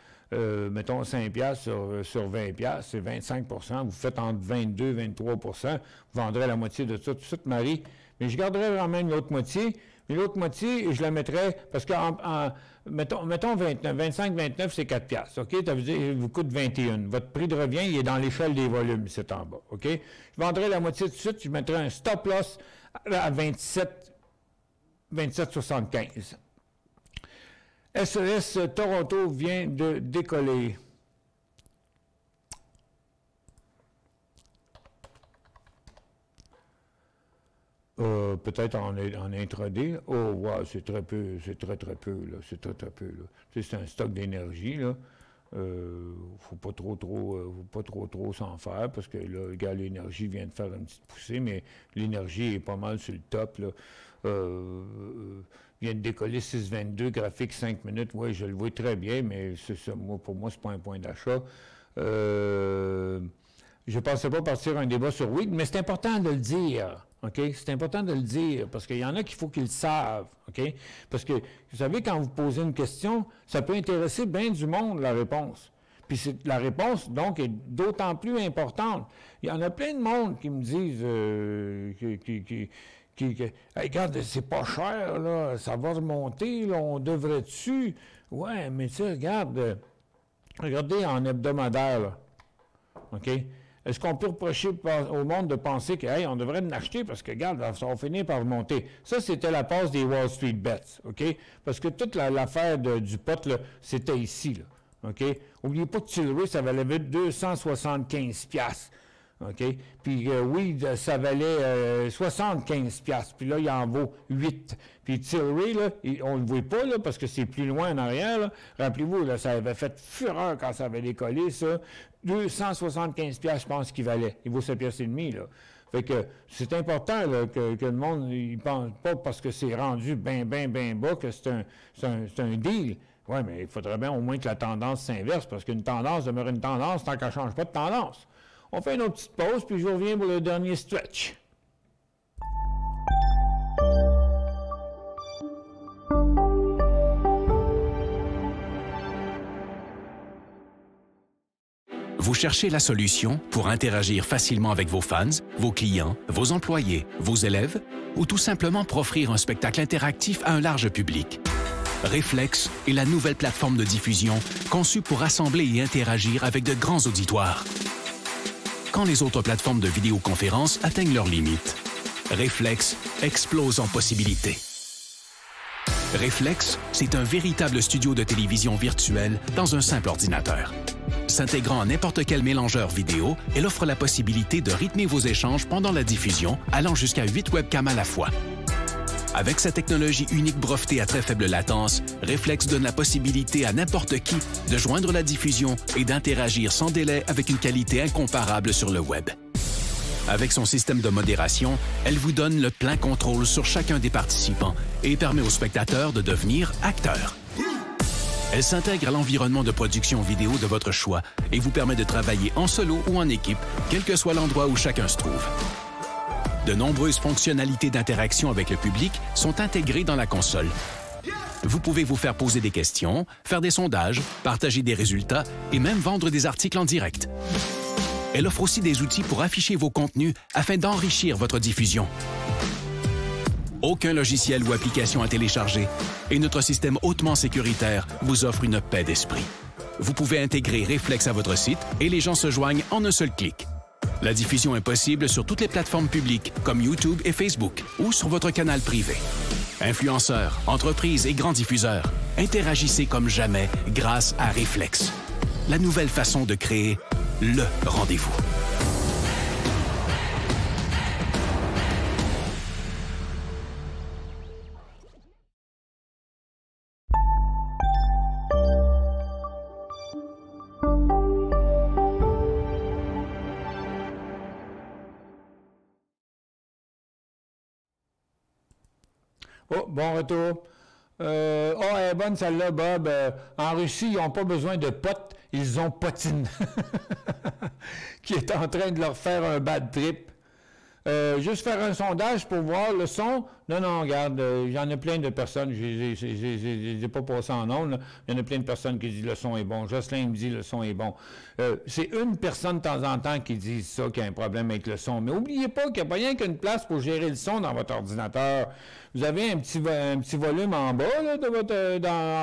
Mettons 5 $ sur 20 $, c'est 25 %. Vous faites entre 22 et 23 %. Vous vendrez la moitié de ça tout de suite, Marie. Mais je garderais quand même l'autre moitié. Mais l'autre moitié, je la mettrais, parce que, mettons 29, 25, 29, c'est 4 $. OK? Ça veut dire qu'il vous coûte 21. Votre prix de revient, il est dans l'échelle des volumes, c'est en bas. OK? Je vendrais la moitié tout de suite, je mettrais un stop loss à 27,75. SES Toronto vient de décoller. Peut-être en intraday. Oh, wow, c'est très peu, c'est très peu, là. C'est très peu, là. Tu sais, c'est un stock d'énergie, là. Faut pas trop s'en faire, parce que là, regarde, l'énergie vient de faire une petite poussée, mais l'énergie est pas mal sur le top, là. Vient de décoller 6,22, graphique 5 minutes. Oui, je le vois très bien, mais c'est ça. Pour moi, c'est pas un point d'achat. Je ne pensais pas partir un débat sur WIG, mais c'est important de le dire. OK? C'est important de le dire, parce qu'il y en a qu'il faut qu'ils le savent. OK? Parce que, vous savez, quand vous posez une question, ça peut intéresser bien du monde, la réponse. Puis la réponse, donc, est d'autant plus importante. Il y en a plein de monde qui me disent hey, regarde, c'est pas cher, là, ça va remonter, là, on devrait-tu? Ouais, mais tu sais, regardez en hebdomadaire, là. OK? Est-ce qu'on peut reprocher au monde de penser que, hey, on devrait l'acheter parce que, regarde, ça va finir par remonter? Ça, c'était la passe des Wall Street Bets, OK? Parce que toute l'affaire du pot, là, c'était ici, là. OK? N'oubliez pas que Tilray, ça valait 275 $. OK? Puis oui, ça valait 75 $. Puis là, il en vaut 8. Puis Tilray, là, on ne le voit pas, là, parce que c'est plus loin en arrière, là. Rappelez-vous, là, ça avait fait fureur quand ça avait décollé, ça. 275 $, je pense qu'il valait. Il vaut 7 piastres et demi, là. Fait que c'est important là, que le monde ne pense pas parce que c'est rendu bien bas que c'est un deal. Oui, mais il faudrait bien au moins que la tendance s'inverse, parce qu'une tendance demeure une tendance tant qu'elle ne change pas de tendance. On fait une autre petite pause, puis je reviens pour le dernier stretch. Vous cherchez la solution pour interagir facilement avec vos fans, vos clients, vos employés, vos élèves, ou tout simplement pour offrir un spectacle interactif à un large public. Reflex est la nouvelle plateforme de diffusion conçue pour rassembler et interagir avec de grands auditoires. Quand les autres plateformes de vidéoconférence atteignent leurs limites, Reflex explose en possibilités. Reflex, c'est un véritable studio de télévision virtuelle dans un simple ordinateur. S'intégrant à n'importe quel mélangeur vidéo, elle offre la possibilité de rythmer vos échanges pendant la diffusion, allant jusqu'à 8 webcams à la fois. Avec sa technologie unique brevetée à très faible latence, Reflex donne la possibilité à n'importe qui de joindre la diffusion et d'interagir sans délai avec une qualité incomparable sur le web. Avec son système de modération, elle vous donne le plein contrôle sur chacun des participants et permet aux spectateurs de devenir acteurs. Elle s'intègre à l'environnement de production vidéo de votre choix et vous permet de travailler en solo ou en équipe, quel que soit l'endroit où chacun se trouve. De nombreuses fonctionnalités d'interaction avec le public sont intégrées dans la console. Vous pouvez vous faire poser des questions, faire des sondages, partager des résultats et même vendre des articles en direct. Elle offre aussi des outils pour afficher vos contenus afin d'enrichir votre diffusion. Aucun logiciel ou application à télécharger et notre système hautement sécuritaire vous offre une paix d'esprit. Vous pouvez intégrer Reflex à votre site et les gens se joignent en un seul clic. La diffusion est possible sur toutes les plateformes publiques comme YouTube et Facebook ou sur votre canal privé. Influenceurs, entreprises et grands diffuseurs, interagissez comme jamais grâce à Reflex. La nouvelle façon de créer le rendez-vous. Oh, bon retour. Elle est bonne celle-là, Bob. En Russie, ils n'ont pas besoin de potes, ils ont Poutine. Qui est en train de leur faire un bad trip. Juste faire un sondage pour voir le son. Non, regarde, j'en ai plein de personnes, je les ai pas passés en ondes, là. Il y en a plein de personnes qui disent le son est bon. Jocelyn me dit le son est bon. C'est une personne de temps en temps qui dit ça, qui a un problème avec le son. Mais n'oubliez pas qu'il n'y a pas rien qu'une place pour gérer le son dans votre ordinateur. Vous avez un petit volume en bas, là,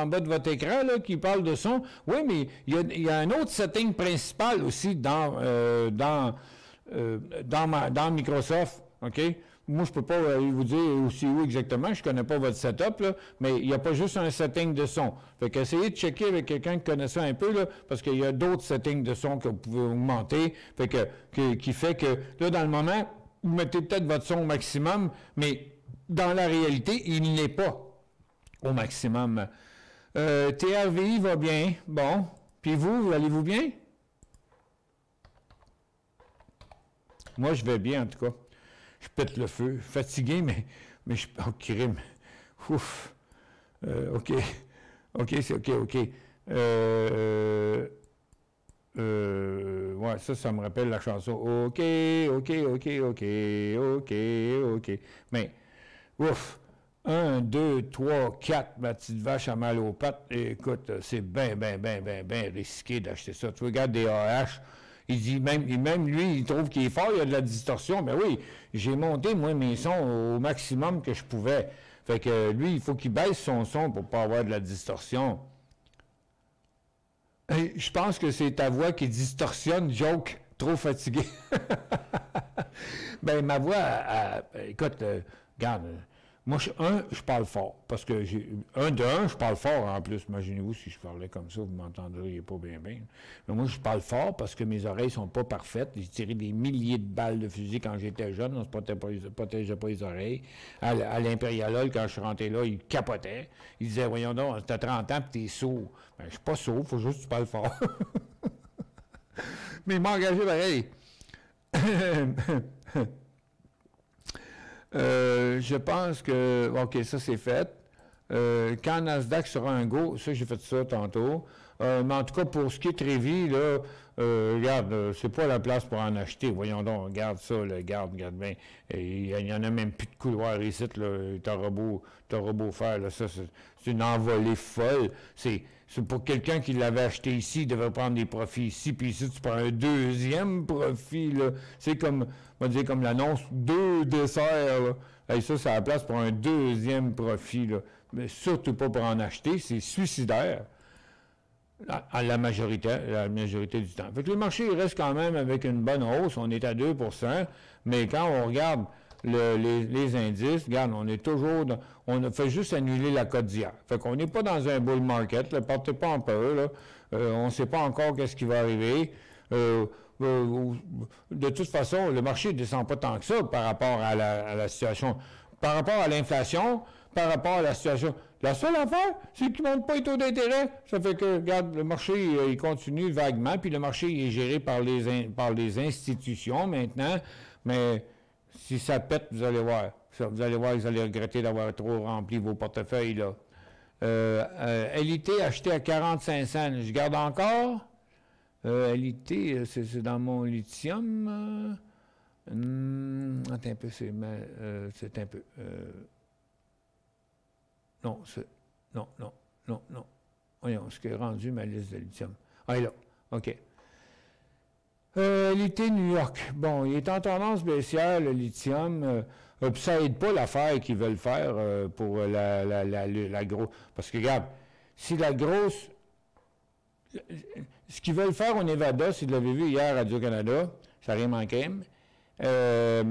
en bas de votre écran là, qui parle de son. Oui, mais il y a un autre setting principal aussi dans Microsoft, OK? Moi, je ne peux pas vous dire aussi où exactement, je ne connais pas votre setup, là, mais il n'y a pas juste un setting de son. Fait qu'essayez de checker avec quelqu'un qui connaît ça un peu, là, parce qu'il y a d'autres settings de son que vous pouvez augmenter, qui fait que, là, dans le moment, vous mettez peut-être votre son au maximum, mais dans la réalité, il n'est pas au maximum. TRVI va bien, bon. Puis vous, allez-vous bien? Moi, je vais bien, en tout cas. Je pète le feu. Fatigué, mais je... Oh, crime. Ouf. OK. OK, c'est OK. Ouais, ça me rappelle la chanson. OK. Mais, ouf. 1, 2, 3, 4, ma petite vache a mal aux pattes. Et écoute, c'est bien risqué d'acheter ça. Tu regardes des AH, il dit, même lui, il trouve qu'il est fort, il y a de la distorsion. Mais oui, j'ai monté, moi, mes sons au maximum que je pouvais. Fait que lui, il faut qu'il baisse son son pour pas avoir de la distorsion. Et je pense que c'est ta voix qui distorsionne, joke, trop fatigué. Ben, ma voix, écoute, regarde, moi, je parle fort, parce que je parle fort en plus. Imaginez-vous si je parlais comme ça, vous m'entendriez pas bien. Mais moi, je parle fort parce que mes oreilles sont pas parfaites. J'ai tiré des milliers de balles de fusil quand j'étais jeune, on ne protégeait pas les oreilles. À l'Impérial, quand je suis rentré là, il capotait. Il disait, voyons donc, t'as 30 ans et t'es sourd. Ben, je suis pas sourd, il faut juste que tu parles fort. Mais il m'a engagé pareil. Je pense que, OK, ça c'est fait. Quand Nasdaq sera un go, ça j'ai fait ça tantôt. Mais en tout cas, pour ce qui est Trévis, là, regarde, c'est pas la place pour en acheter. Voyons donc, regarde ça, là, regarde bien. Il y en a même plus de couloir ici, là. T'auras beau faire, là, ça, c'est une envolée folle. C'est pour quelqu'un qui l'avait acheté ici, il devait prendre des profits ici, puis ici, tu prends un deuxième profit, là. C'est comme, on va dire, comme l'annonce, 2 desserts, là. Et ça, c'est la place pour un deuxième profit, là. Mais surtout pas pour en acheter, c'est suicidaire. À la majorité du temps. Fait que le marché il reste quand même avec une bonne hausse, on est à 2 %, mais quand on regarde les indices, regarde, on est toujours on a fait juste annuler la cote d'hier. Fait qu'on n'est pas dans un bull market, là, partez pas en peur, là. On ne sait pas encore qu'est-ce qui va arriver. De toute façon, le marché ne descend pas tant que ça par rapport à la situation. Par rapport à l'inflation, par rapport à la situation. La seule affaire, c'est qu'ils ne montent pas les taux d'intérêt. Ça fait que, regarde, le marché, il continue vaguement, puis le marché il est géré par les institutions maintenant. Mais si ça pète, vous allez voir. Vous allez voir, vous allez regretter d'avoir trop rempli vos portefeuilles, là. LIT acheté à 45 cents. Je garde encore. LIT, c'est dans mon lithium. Attends un peu, c'est un peu... Non, non. Voyons, ce qui est rendu ma liste de lithium. Ah, là, OK. LIT New York. Bon, il est en tendance baissière, le lithium. Puis ça n'aide pas l'affaire qu'ils veulent faire pour la grosse... Parce que, regarde, si la grosse... Ce qu'ils veulent faire au Nevada, si vous l'avez vu hier à Radio-Canada, ça n'a rien manqué, c'est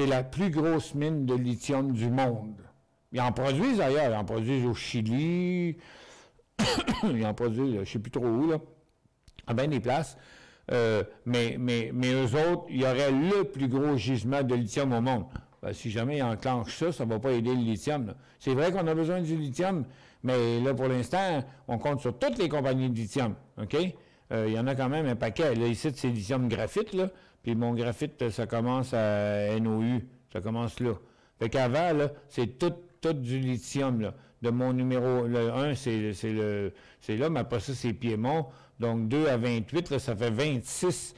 la plus grosse mine de lithium du monde. Ils en produisent ailleurs, ils en produisent au Chili, ils en produisent, je ne sais plus trop où, là, à bien des places. Mais eux autres, il y aurait le plus gros gisement de lithium au monde. Ben, si jamais ils enclenchent ça, ça ne va pas aider le lithium. C'est vrai qu'on a besoin du lithium, mais là, pour l'instant, on compte sur toutes les compagnies de lithium. OK? Il y en a quand même un paquet. Là, ici, c'est lithium graphite, là. Puis mon graphite, ça commence à NOU. Ça commence là. Fait qu'avant, là, c'est tout du lithium, là. De mon numéro, le 1, c'est là, mais après ça, c'est Piémont. Donc, 2 à 28, là, ça fait 26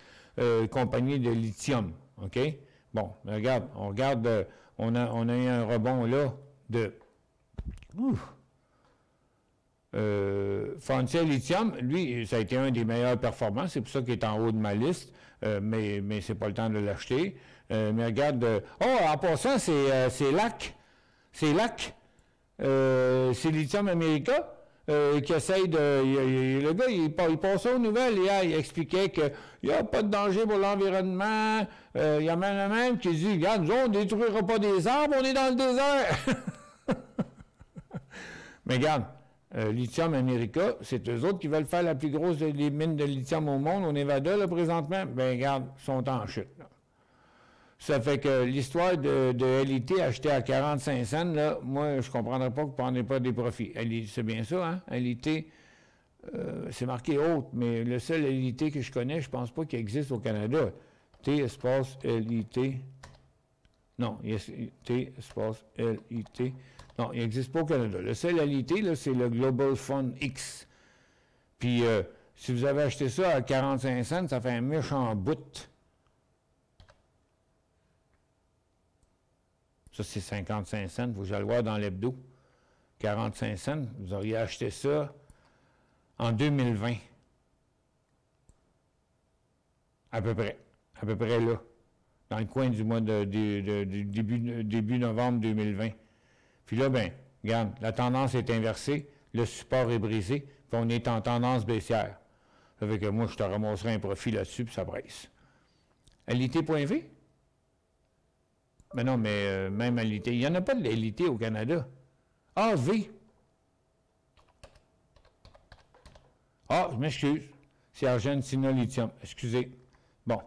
compagnies de lithium. OK? Bon, regarde, on regarde, on a eu un rebond, là, de... Frontier Lithium, lui, ça a été un des meilleurs performants, c'est pour ça qu'il est en haut de ma liste, mais c'est pas le temps de l'acheter. Mais regarde, en passant, c'est LAC. C'est LAC. C'est Lithium America qui essaye de... le gars, il passait aux nouvelles hier, il expliquait qu'il n'y a pas de danger pour l'environnement. Il y a même un même qui dit, regarde, nous, on ne détruira pas des arbres, on est dans le désert. Mais regarde, Lithium America, c'est eux autres qui veulent faire la plus grosse des mines de lithium au monde, au Nevada, là, présentement. Ben regarde, ils sont en chute, là. Ça fait que l'histoire de LIT acheté à 45 cents, là, moi, je ne comprendrais pas que vous ne preniez pas des profits. C'est bien ça, hein? LIT, c'est marqué haute, mais le seul LIT que je connais, je ne pense pas qu'il existe au Canada. T espace LIT. Non, T espace LIT. Non, il n'existe pas au Canada. Le seul LIT, là, c'est le Global Fund X. Puis, si vous avez acheté ça à 45 cents, ça fait un méchant bout. Ça, c'est 55 cents. Il faut que j'aille le voir dans l'hebdo. 45 cents. Vous auriez acheté ça en 2020. À peu près. À peu près là. Dans le coin du mois de début novembre 2020. Puis là, ben, regarde, la tendance est inversée, le support est brisé, puis on est en tendance baissière. Ça fait que moi, je te ramasserai un profit là-dessus, puis ça presse. LIT.V? Mais non, mais même LIT. Il n'y en a pas de LIT au Canada. Ah, V. Ah, je m'excuse. C'est Argentina Lithium. Excusez. Bon.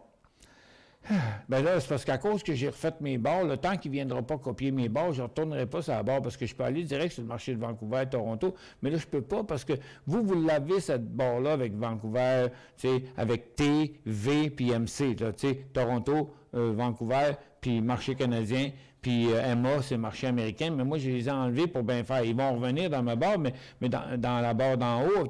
Ben là, c'est parce qu'à cause que j'ai refait mes barres, le temps qu'il ne viendra pas copier mes barres, je ne retournerai pas sur la barre parce que je peux aller direct sur le marché de Vancouver, Toronto, mais là, je ne peux pas parce que vous l'avez, cette barre-là, avec Vancouver, tu sais, avec T, V, puis MC, tu sais, Toronto, Vancouver, puis marché canadien, puis MA, c'est marché américain, mais moi, je les ai enlevés pour bien faire. Ils vont revenir dans ma barre, mais dans la barre d'en haut,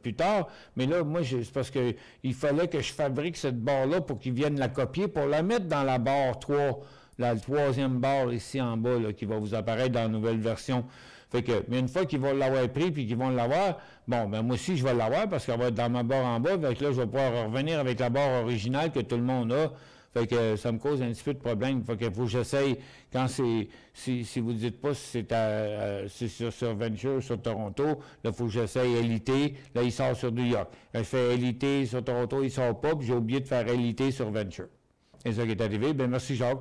plus tard. Mais là, moi, c'est parce qu'il fallait que je fabrique cette barre-là pour qu'ils viennent la copier, pour la mettre dans la barre 3, la troisième barre ici en bas, là, qui va vous apparaître dans la nouvelle version. Fait que, mais une fois qu'ils vont l'avoir pris puis qu'ils vont l'avoir, bon, ben moi aussi, je vais l'avoir parce qu'elle va être dans ma barre en bas. Fait que là, je vais pouvoir revenir avec la barre originale que tout le monde a. Fait que ça me cause un petit peu de problème. Fait qu'il faut que j'essaye, quand c'est, si vous ne dites pas si c'est sur Venture, sur Toronto, là, il faut que j'essaye LIT, là, il sort sur New York. Là, je fais LIT sur Toronto, il ne sort pas, puis j'ai oublié de faire LIT sur Venture. C'est ça qui est arrivé. Bien, merci Jacques.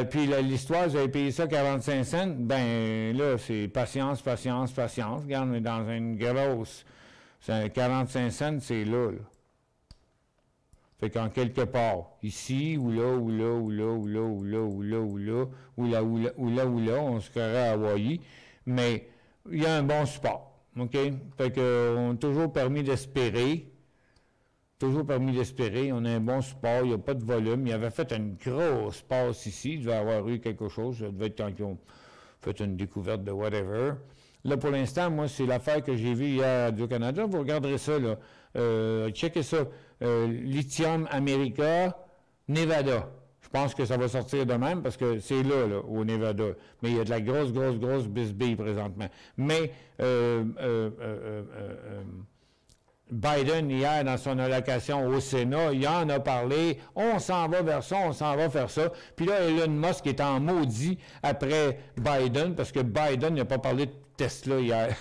Puis l'histoire, j'avais payé ça 45 cents. Ben là, c'est patience, patience, patience. Regarde, on est dans une grosse. 45 cents, c'est là. Fait qu'en quelque part, ici, ou là, ou là, ou là, ou là, ou là, ou là, ou là, ou là, ou là, ou là, ou là, on se croirait à Hawaii, mais il y a un bon support, OK? Fait qu'on a toujours permis d'espérer, on a un bon support, il n'y a pas de volume, il avait fait une grosse passe ici, il devait avoir eu quelque chose, ça devait être quand ils ont fait une découverte de whatever. Là, pour l'instant, moi, c'est l'affaire que j'ai vue hier à Radio-Canada, vous regarderez ça, là, checkez ça. Lithium America, Nevada. Je pense que ça va sortir de même parce que c'est là, au Nevada. Mais il y a de la grosse bisbille présentement. Mais Biden, hier, dans son allocation au Sénat, il en a parlé. On s'en va vers ça, on s'en va faire ça. Puis là, Elon Musk est en maudit après Biden parce que Biden n'a pas parlé de Tesla hier.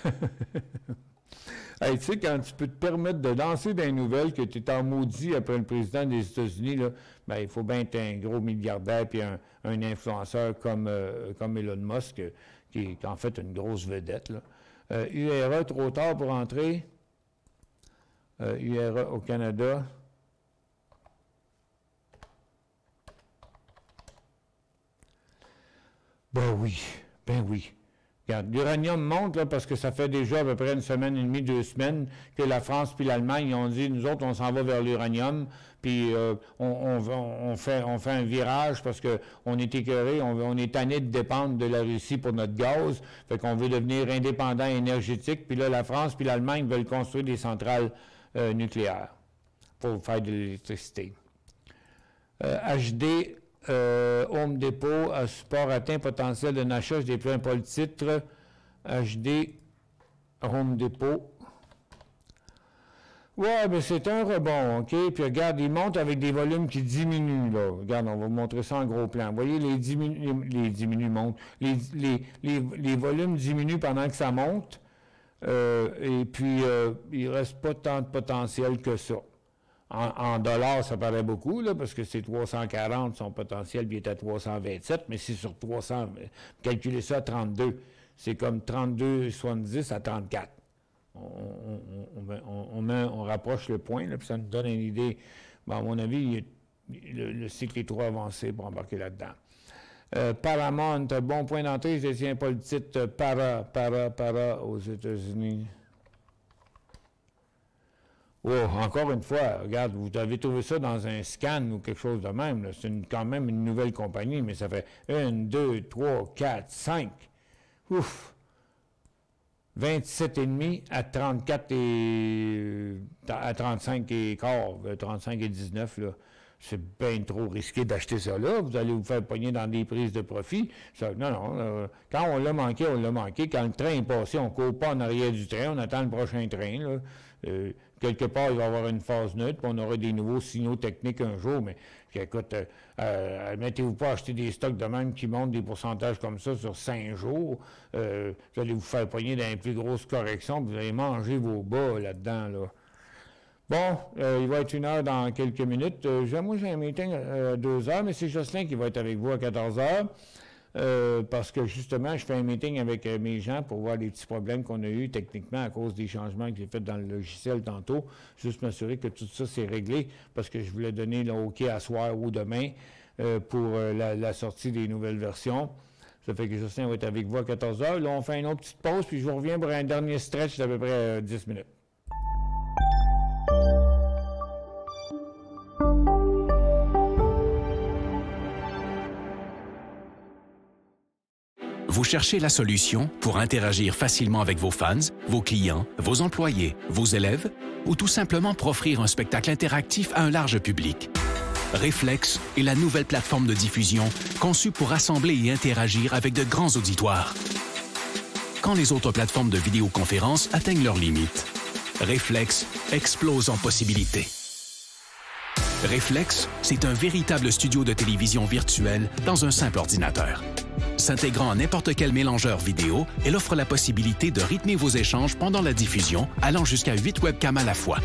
Hey, tu sais, quand tu peux te permettre de lancer des nouvelles que tu es en maudit après le président des États-Unis, là, ben, il faut bien être un gros milliardaire puis un influenceur comme Elon Musk, qui est en fait une grosse vedette. Là. URA, trop tard pour entrer. URA au Canada. Ben oui. Regarde, l'uranium monte là, parce que ça fait déjà à peu près une semaine et demie, 2 semaines que la France puis l'Allemagne ont dit, nous autres, on s'en va vers l'uranium, puis on fait un virage parce qu'on est écœuré, on est tanné de dépendre de la Russie pour notre gaz, fait qu'on veut devenir indépendant énergétique, puis là, la France puis l'Allemagne veulent construire des centrales nucléaires pour faire de l'électricité. HD... Home Depot, support atteint, potentiel de achat, je déploie pas le titre. HD, Home Depot. Ouais, mais c'est un rebond, OK? Puis regarde, il monte avec des volumes qui diminuent, là. Regarde, on va vous montrer ça en gros plan. Vous voyez, les montent. Les volumes diminuent pendant que ça monte. Et puis, il ne reste pas tant de potentiel que ça. En dollars, ça paraît beaucoup, là, parce que c'est 340, son potentiel, puis il est à 327, mais c'est sur 300. Calculez ça à 32. C'est comme 32,70 à 34. On rapproche le point, là, puis ça nous donne une idée. Bon, à mon avis, le cycle est trop avancé pour embarquer là-dedans. Paramount, bon point d'entrée, je ne tiens pas le titre para aux États-Unis. Oh, encore une fois, regarde, vous avez trouvé ça dans un scan ou quelque chose de même. C'est quand même une nouvelle compagnie, mais ça fait 1, 2, 3, 4, 5. Ouf! 27,5 à 34 et à 35 et quart, 35 et 19, là. c'est bien trop risqué d'acheter ça là. Vous allez vous faire pogner dans des prises de profit. Ça, non. Quand on l'a manqué, on l'a manqué. Quand le train est passé, on ne court pas en arrière du train, on attend le prochain train. Là. Quelque part, il va y avoir une phase neutre, puis on aura des nouveaux signaux techniques un jour, mais écoute, mettez-vous pas à acheter des stocks de même qui montent des pourcentages comme ça sur 5 jours. Vous allez vous faire pogner dans les plus grosses corrections, puis vous allez manger vos bas là-dedans. Là. Bon, il va être 1 heure dans quelques minutes. Moi, j'ai un meeting à 2 heures, mais c'est Jocelyn qui va être avec vous à 14 heures. Parce que justement, je fais un meeting avec mes gens pour voir les petits problèmes qu'on a eus techniquement à cause des changements que j'ai faits dans le logiciel tantôt. Juste m'assurer que tout ça c'est réglé parce que je voulais donner le OK à soir ou demain pour la sortie des nouvelles versions. Ça fait que Justin va être avec vous à 14 heures. Là, on fait une autre petite pause, puis je vous reviens pour un dernier stretch d'à peu près 10 minutes. Vous cherchez la solution pour interagir facilement avec vos fans, vos clients, vos employés, vos élèves ou tout simplement pour offrir un spectacle interactif à un large public. Reflex est la nouvelle plateforme de diffusion conçue pour rassembler et interagir avec de grands auditoires. Quand les autres plateformes de vidéoconférence atteignent leurs limites, Reflex explose en possibilités. Reflex, c'est un véritable studio de télévision virtuelle dans un simple ordinateur. S'intégrant à n'importe quel mélangeur vidéo, elle offre la possibilité de rythmer vos échanges pendant la diffusion, allant jusqu'à 8 webcams à la fois.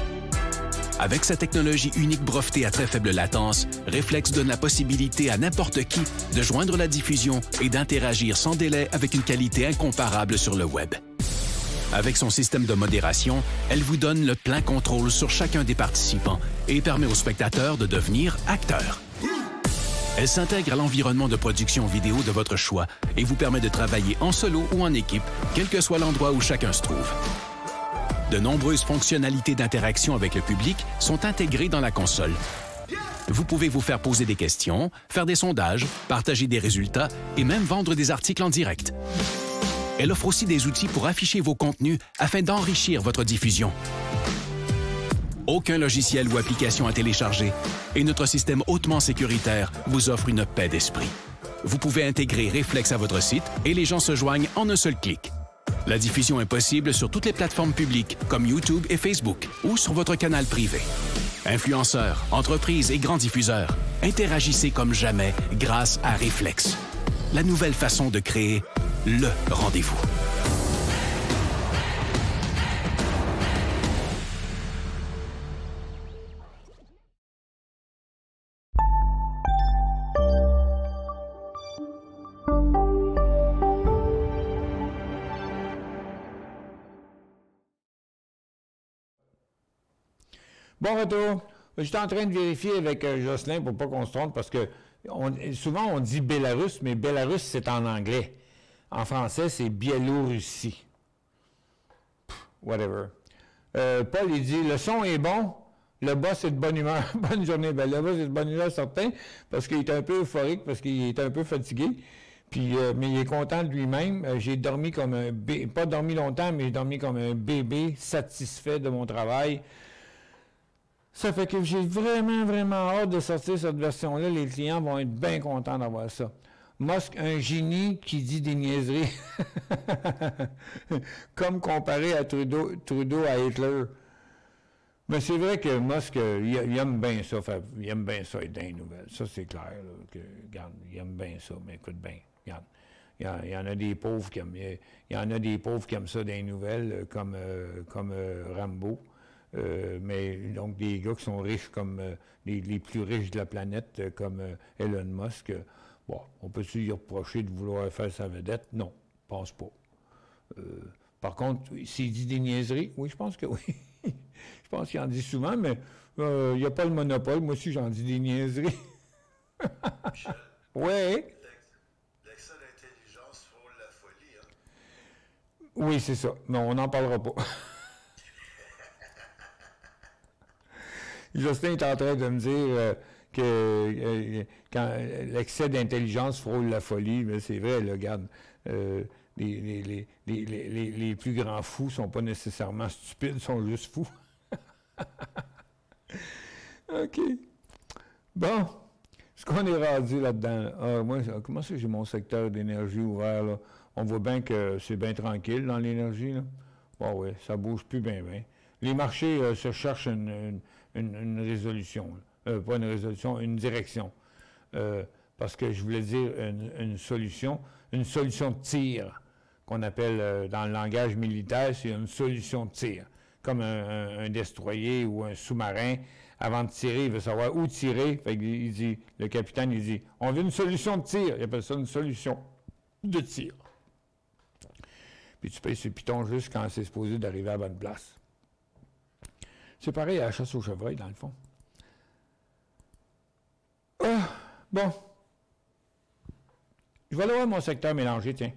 Avec sa technologie unique brevetée à très faible latence, Reflex donne la possibilité à n'importe qui de joindre la diffusion et d'interagir sans délai avec une qualité incomparable sur le web. Avec son système de modération, elle vous donne le plein contrôle sur chacun des participants et permet aux spectateurs de devenir acteurs. Elle s'intègre à l'environnement de production vidéo de votre choix et vous permet de travailler en solo ou en équipe, quel que soit l'endroit où chacun se trouve. De nombreuses fonctionnalités d'interaction avec le public sont intégrées dans la console. Vous pouvez vous faire poser des questions, faire des sondages, partager des résultats et même vendre des articles en direct. Elle offre aussi des outils pour afficher vos contenus afin d'enrichir votre diffusion. Aucun logiciel ou application à télécharger et notre système hautement sécuritaire vous offre une paix d'esprit. Vous pouvez intégrer Reflex à votre site et les gens se joignent en un seul clic. La diffusion est possible sur toutes les plateformes publiques comme YouTube et Facebook ou sur votre canal privé. Influenceurs, entreprises et grands diffuseurs, interagissez comme jamais grâce à Reflex. La nouvelle façon de créer le rendez-vous. Bon retour. J'étais en train de vérifier avec Jocelyn pour pas qu'on se trompe parce que souvent on dit Bélarus, mais Bélarus c'est en anglais. En français, c'est Biélorussie. Whatever. Paul, il dit, le son est bon, le boss est de bonne humeur. Bonne journée. Ben, le boss est de bonne humeur, certain, parce qu'il est un peu euphorique, parce qu'il est un peu fatigué. Puis, mais il est content de lui-même. J'ai dormi comme un bébé, pas dormi longtemps, mais j'ai dormi comme un bébé satisfait de mon travail. Ça fait que j'ai vraiment, vraiment hâte de sortir cette version-là. Les clients vont être bien contents d'avoir ça. Musk, un génie qui dit des niaiseries. Comme comparé à Trudeau à Hitler. Mais c'est vrai que Musk, il aime bien ça. Il aime bien ça être dans les nouvelles. Ça, c'est clair. Là, regarde, il aime bien ça. Mais écoute bien, regarde. Il y en a des pauvres qui aiment, il y en a des pauvres qui aiment ça dans les nouvelles, comme Rambo. Mais donc des gars qui sont riches comme les plus riches de la planète, comme Elon Musk. Bon, on peut-tu lui reprocher de vouloir faire sa vedette? Non, je pense pas. Par contre, s'il dit des niaiseries, oui, je pense que oui. Je pense qu'il en dit souvent, mais il n'y a pas le monopole. Moi aussi, j'en dis des niaiseries. Michel, Oui. l'excès d'intelligence frôle la folie, hein? Oui, c'est ça. Non, on n'en parlera pas. Justin est en train de me dire que quand l'excès d'intelligence frôle la folie, mais c'est vrai, là, regarde, les plus grands fous ne sont pas nécessairement stupides, sont juste fous. OK. Bon, ce qu'on est rendu là-dedans, là. Ah, moi, comment ça j'ai mon secteur d'énergie ouvert, là? On voit bien que c'est bien tranquille dans l'énergie, là. Bon, oui, ça bouge plus bien, bien. Les marchés se cherchent une résolution, pas une résolution, une direction. Parce que je voulais dire une solution de tir, qu'on appelle dans le langage militaire, c'est une solution de tir. Comme un destroyer ou un sous-marin, avant de tirer, il veut savoir où tirer. Fait qu'il dit, le capitaine, il dit, on veut une solution de tir. Il appelle ça une solution de tir. Puis tu payes ce piton juste quand c'est supposé d'arriver à la bonne place. C'est pareil à la chasse au chevreuil, dans le fond. Ah, bon. Je vais aller voir mon secteur mélangé, tiens.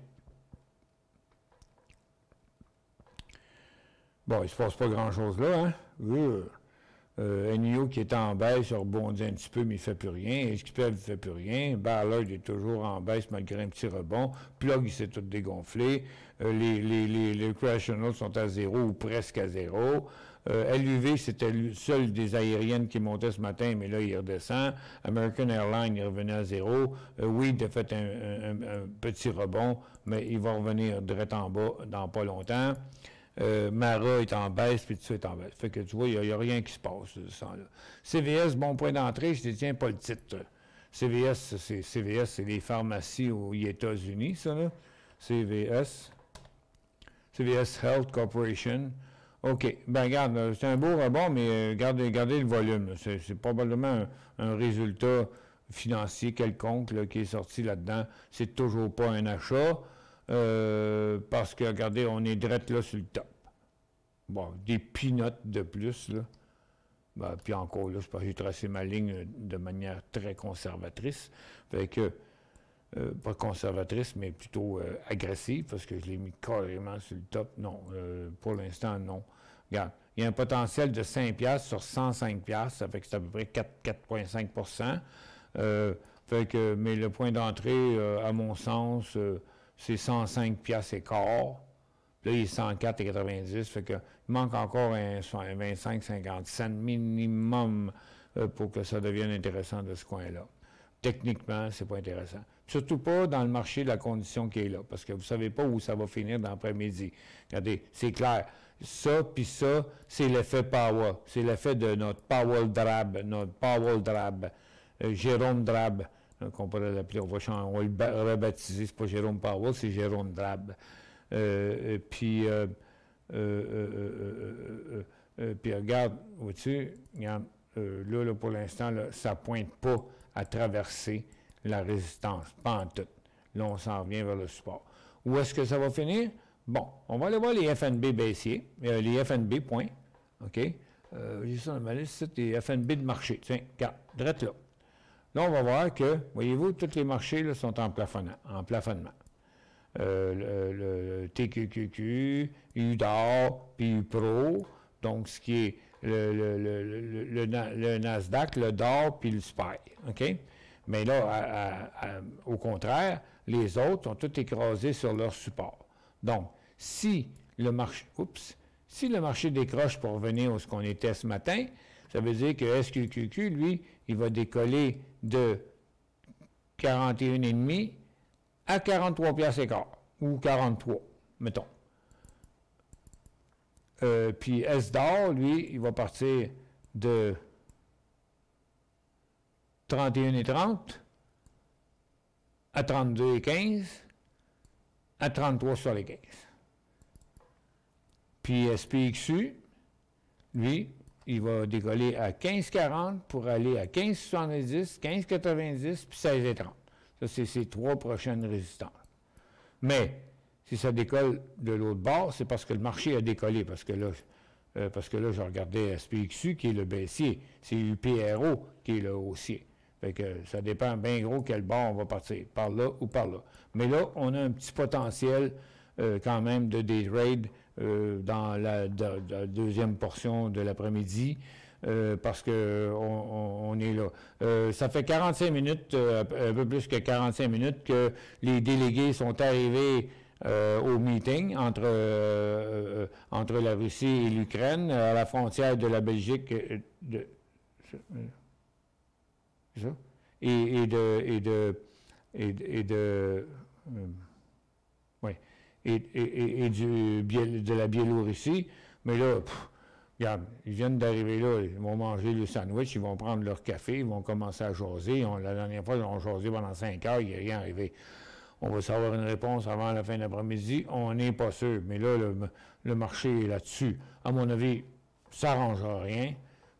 Bon, il ne se passe pas grand-chose là, hein? NIO qui est en baisse, il rebondit un petit peu, mais il ne fait plus rien. XPEV ne fait plus rien. Ballard est toujours en baisse malgré un petit rebond. Plug, il s'est tout dégonflé. Les crashionals sont à zéro ou presque à zéro. LUV, c'était le seul des aériennes qui montait ce matin, mais là, il redescend. American Airlines, il revenait à zéro. Weed a fait un petit rebond, mais il va revenir direct en bas dans pas longtemps. Mara est en baisse, puis tout ça est en baisse. Fait que tu vois, il n'y a rien qui se passe de ça, là. CVS, bon point d'entrée, je ne détiens pas le titre. CVS, c'est les pharmacies aux États-Unis, ça, là. CVS Health Corporation. OK. Ben regarde, c'est un beau rebond, mais gardez le volume. C'est probablement un résultat financier quelconque là, qui est sorti là-dedans. C'est toujours pas un achat. Parce que, regardez, on est direct là sur le top. Bon, des peanuts de plus, là. Ben, puis encore là, c'est parce que j'ai tracé ma ligne de manière très conservatrice. Fait que, pas conservatrice, mais plutôt agressive, parce que je l'ai mis carrément sur le top. Non, pour l'instant, non. Regarde, il y a un potentiel de 5$ sur 105$, ça fait que c'est à peu près 4,5%. Fait que, mais le point d'entrée, à mon sens, c'est 105$ et quart. Là, il est 104,90$. Fait que il manque encore un 25-50 cents minimum pour que ça devienne intéressant de ce coin-là. Techniquement, c'est pas intéressant. Surtout pas dans le marché de la condition qui est là, parce que vous savez pas où ça va finir dans l'après-midi. Regardez, c'est clair. Ça, puis ça, c'est l'effet Powell. C'est l'effet de notre Powell Drab, Jérôme Drab, qu'on pourrait l'appeler. On va le rebaptiser. C'est pas Jérôme Powell, c'est Jérôme Drab. Puis regarde, vois-tu, regarde, là, pour l'instant, là, ça pointe pas à traverser la résistance, pas en tout. Là, on s'en revient vers le support. Où est-ce que ça va finir? Bon, on va aller voir les FNB baissiers, les FNB, point. OK? J'ai ça dans ma liste, c'est les FNB de marché. Tiens, regarde, direct là. Là, on va voir que, voyez-vous, tous les marchés là, sont en plafonnement. Le TQQQ, UDOR, puis UPRO, donc ce qui est le Nasdaq, le DOR, puis le SPY. OK? Mais là, au contraire, les autres ont tous écrasé sur leur support. Donc, si le marché décroche pour revenir à ce qu'on était ce matin, ça veut dire que SQQQ, lui, il va décoller de 41,5 à 43,15$, ou 43, mettons. Puis SDOR, lui, il va partir de 31,30 à 32,15 à 33 sur les 15. Puis SPXU, lui, il va décoller à 15,40 pour aller à 15,70, 15,90 puis 16,30. Ça, c'est ces trois prochaines résistances. Mais, si ça décolle de l'autre bord, c'est parce que le marché a décollé. Parce que là, je regardais SPXU qui est le baissier. C'est UPRO qui est le haussier. Fait que ça dépend bien gros quel bord on va partir, par là ou par là. Mais là, on a un petit potentiel quand même de day trade dans la deuxième portion de l'après-midi. Parce qu'on est là. Ça fait 45 minutes, un peu plus que 45 minutes, que les délégués sont arrivés au meeting entre la Russie et l'Ukraine, à la frontière de la Belgique. c'est ça? Et de la Biélorussie. Mais là, regarde, ils viennent d'arriver là, ils vont manger le sandwich, ils vont prendre leur café, ils vont commencer à jaser. La dernière fois, ils ont jasé pendant 5 heures, il n'y a rien arrivé. On va savoir une réponse avant la fin de l'après-midi. On n'est pas sûr. Mais là, le marché est là-dessus. À mon avis, ça n'arrangera rien.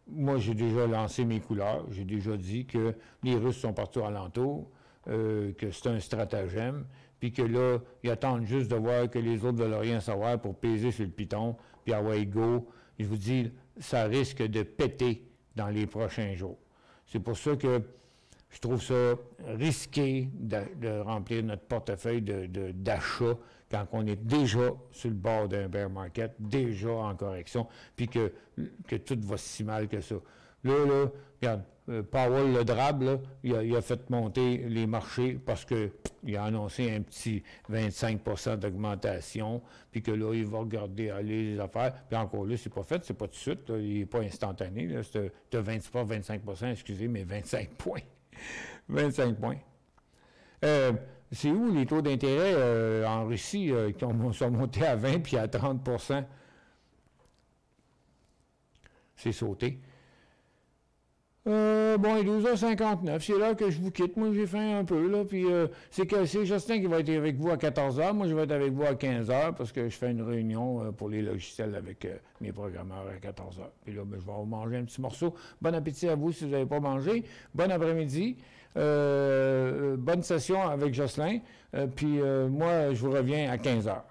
Moi, j'ai déjà lancé mes couleurs. J'ai déjà dit que les Russes sont partout alentour, que c'est un stratagème, puis que là, ils attendent juste de voir que les autres ne veulent rien savoir pour peser sur le piton, puis away go. Je vous dis, ça risque de péter dans les prochains jours. C'est pour ça que je trouve ça risqué de remplir notre portefeuille d'achat quand on est déjà sur le bord d'un bear market, déjà en correction, puis que tout va si mal que ça. Là, regarde, Powell, le drabe, là, il a fait monter les marchés parce qu'il a annoncé un petit 25 d'augmentation, puis que là, il va regarder aller les affaires. Puis encore là, c'est pas fait, c'est pas tout de suite, là, il n'est pas instantané. C'est 25 excusez, mais 25 points. 25 points. C'est où les taux d'intérêt en Russie qui sont montés à 20 puis à 30 %? C'est sauté. Bon, il est 12h59. C'est là que je vous quitte. Moi, j'ai faim un peu, là. Puis, c'est Justin qui va être avec vous à 14h. Moi, je vais être avec vous à 15h parce que je fais une réunion pour les logiciels avec mes programmeurs à 14h. Puis là, ben, je vais vous manger un petit morceau. Bon appétit à vous si vous n'avez pas mangé. Bon après-midi. Bonne session avec Jocelyn. Puis, moi, je vous reviens à 15h.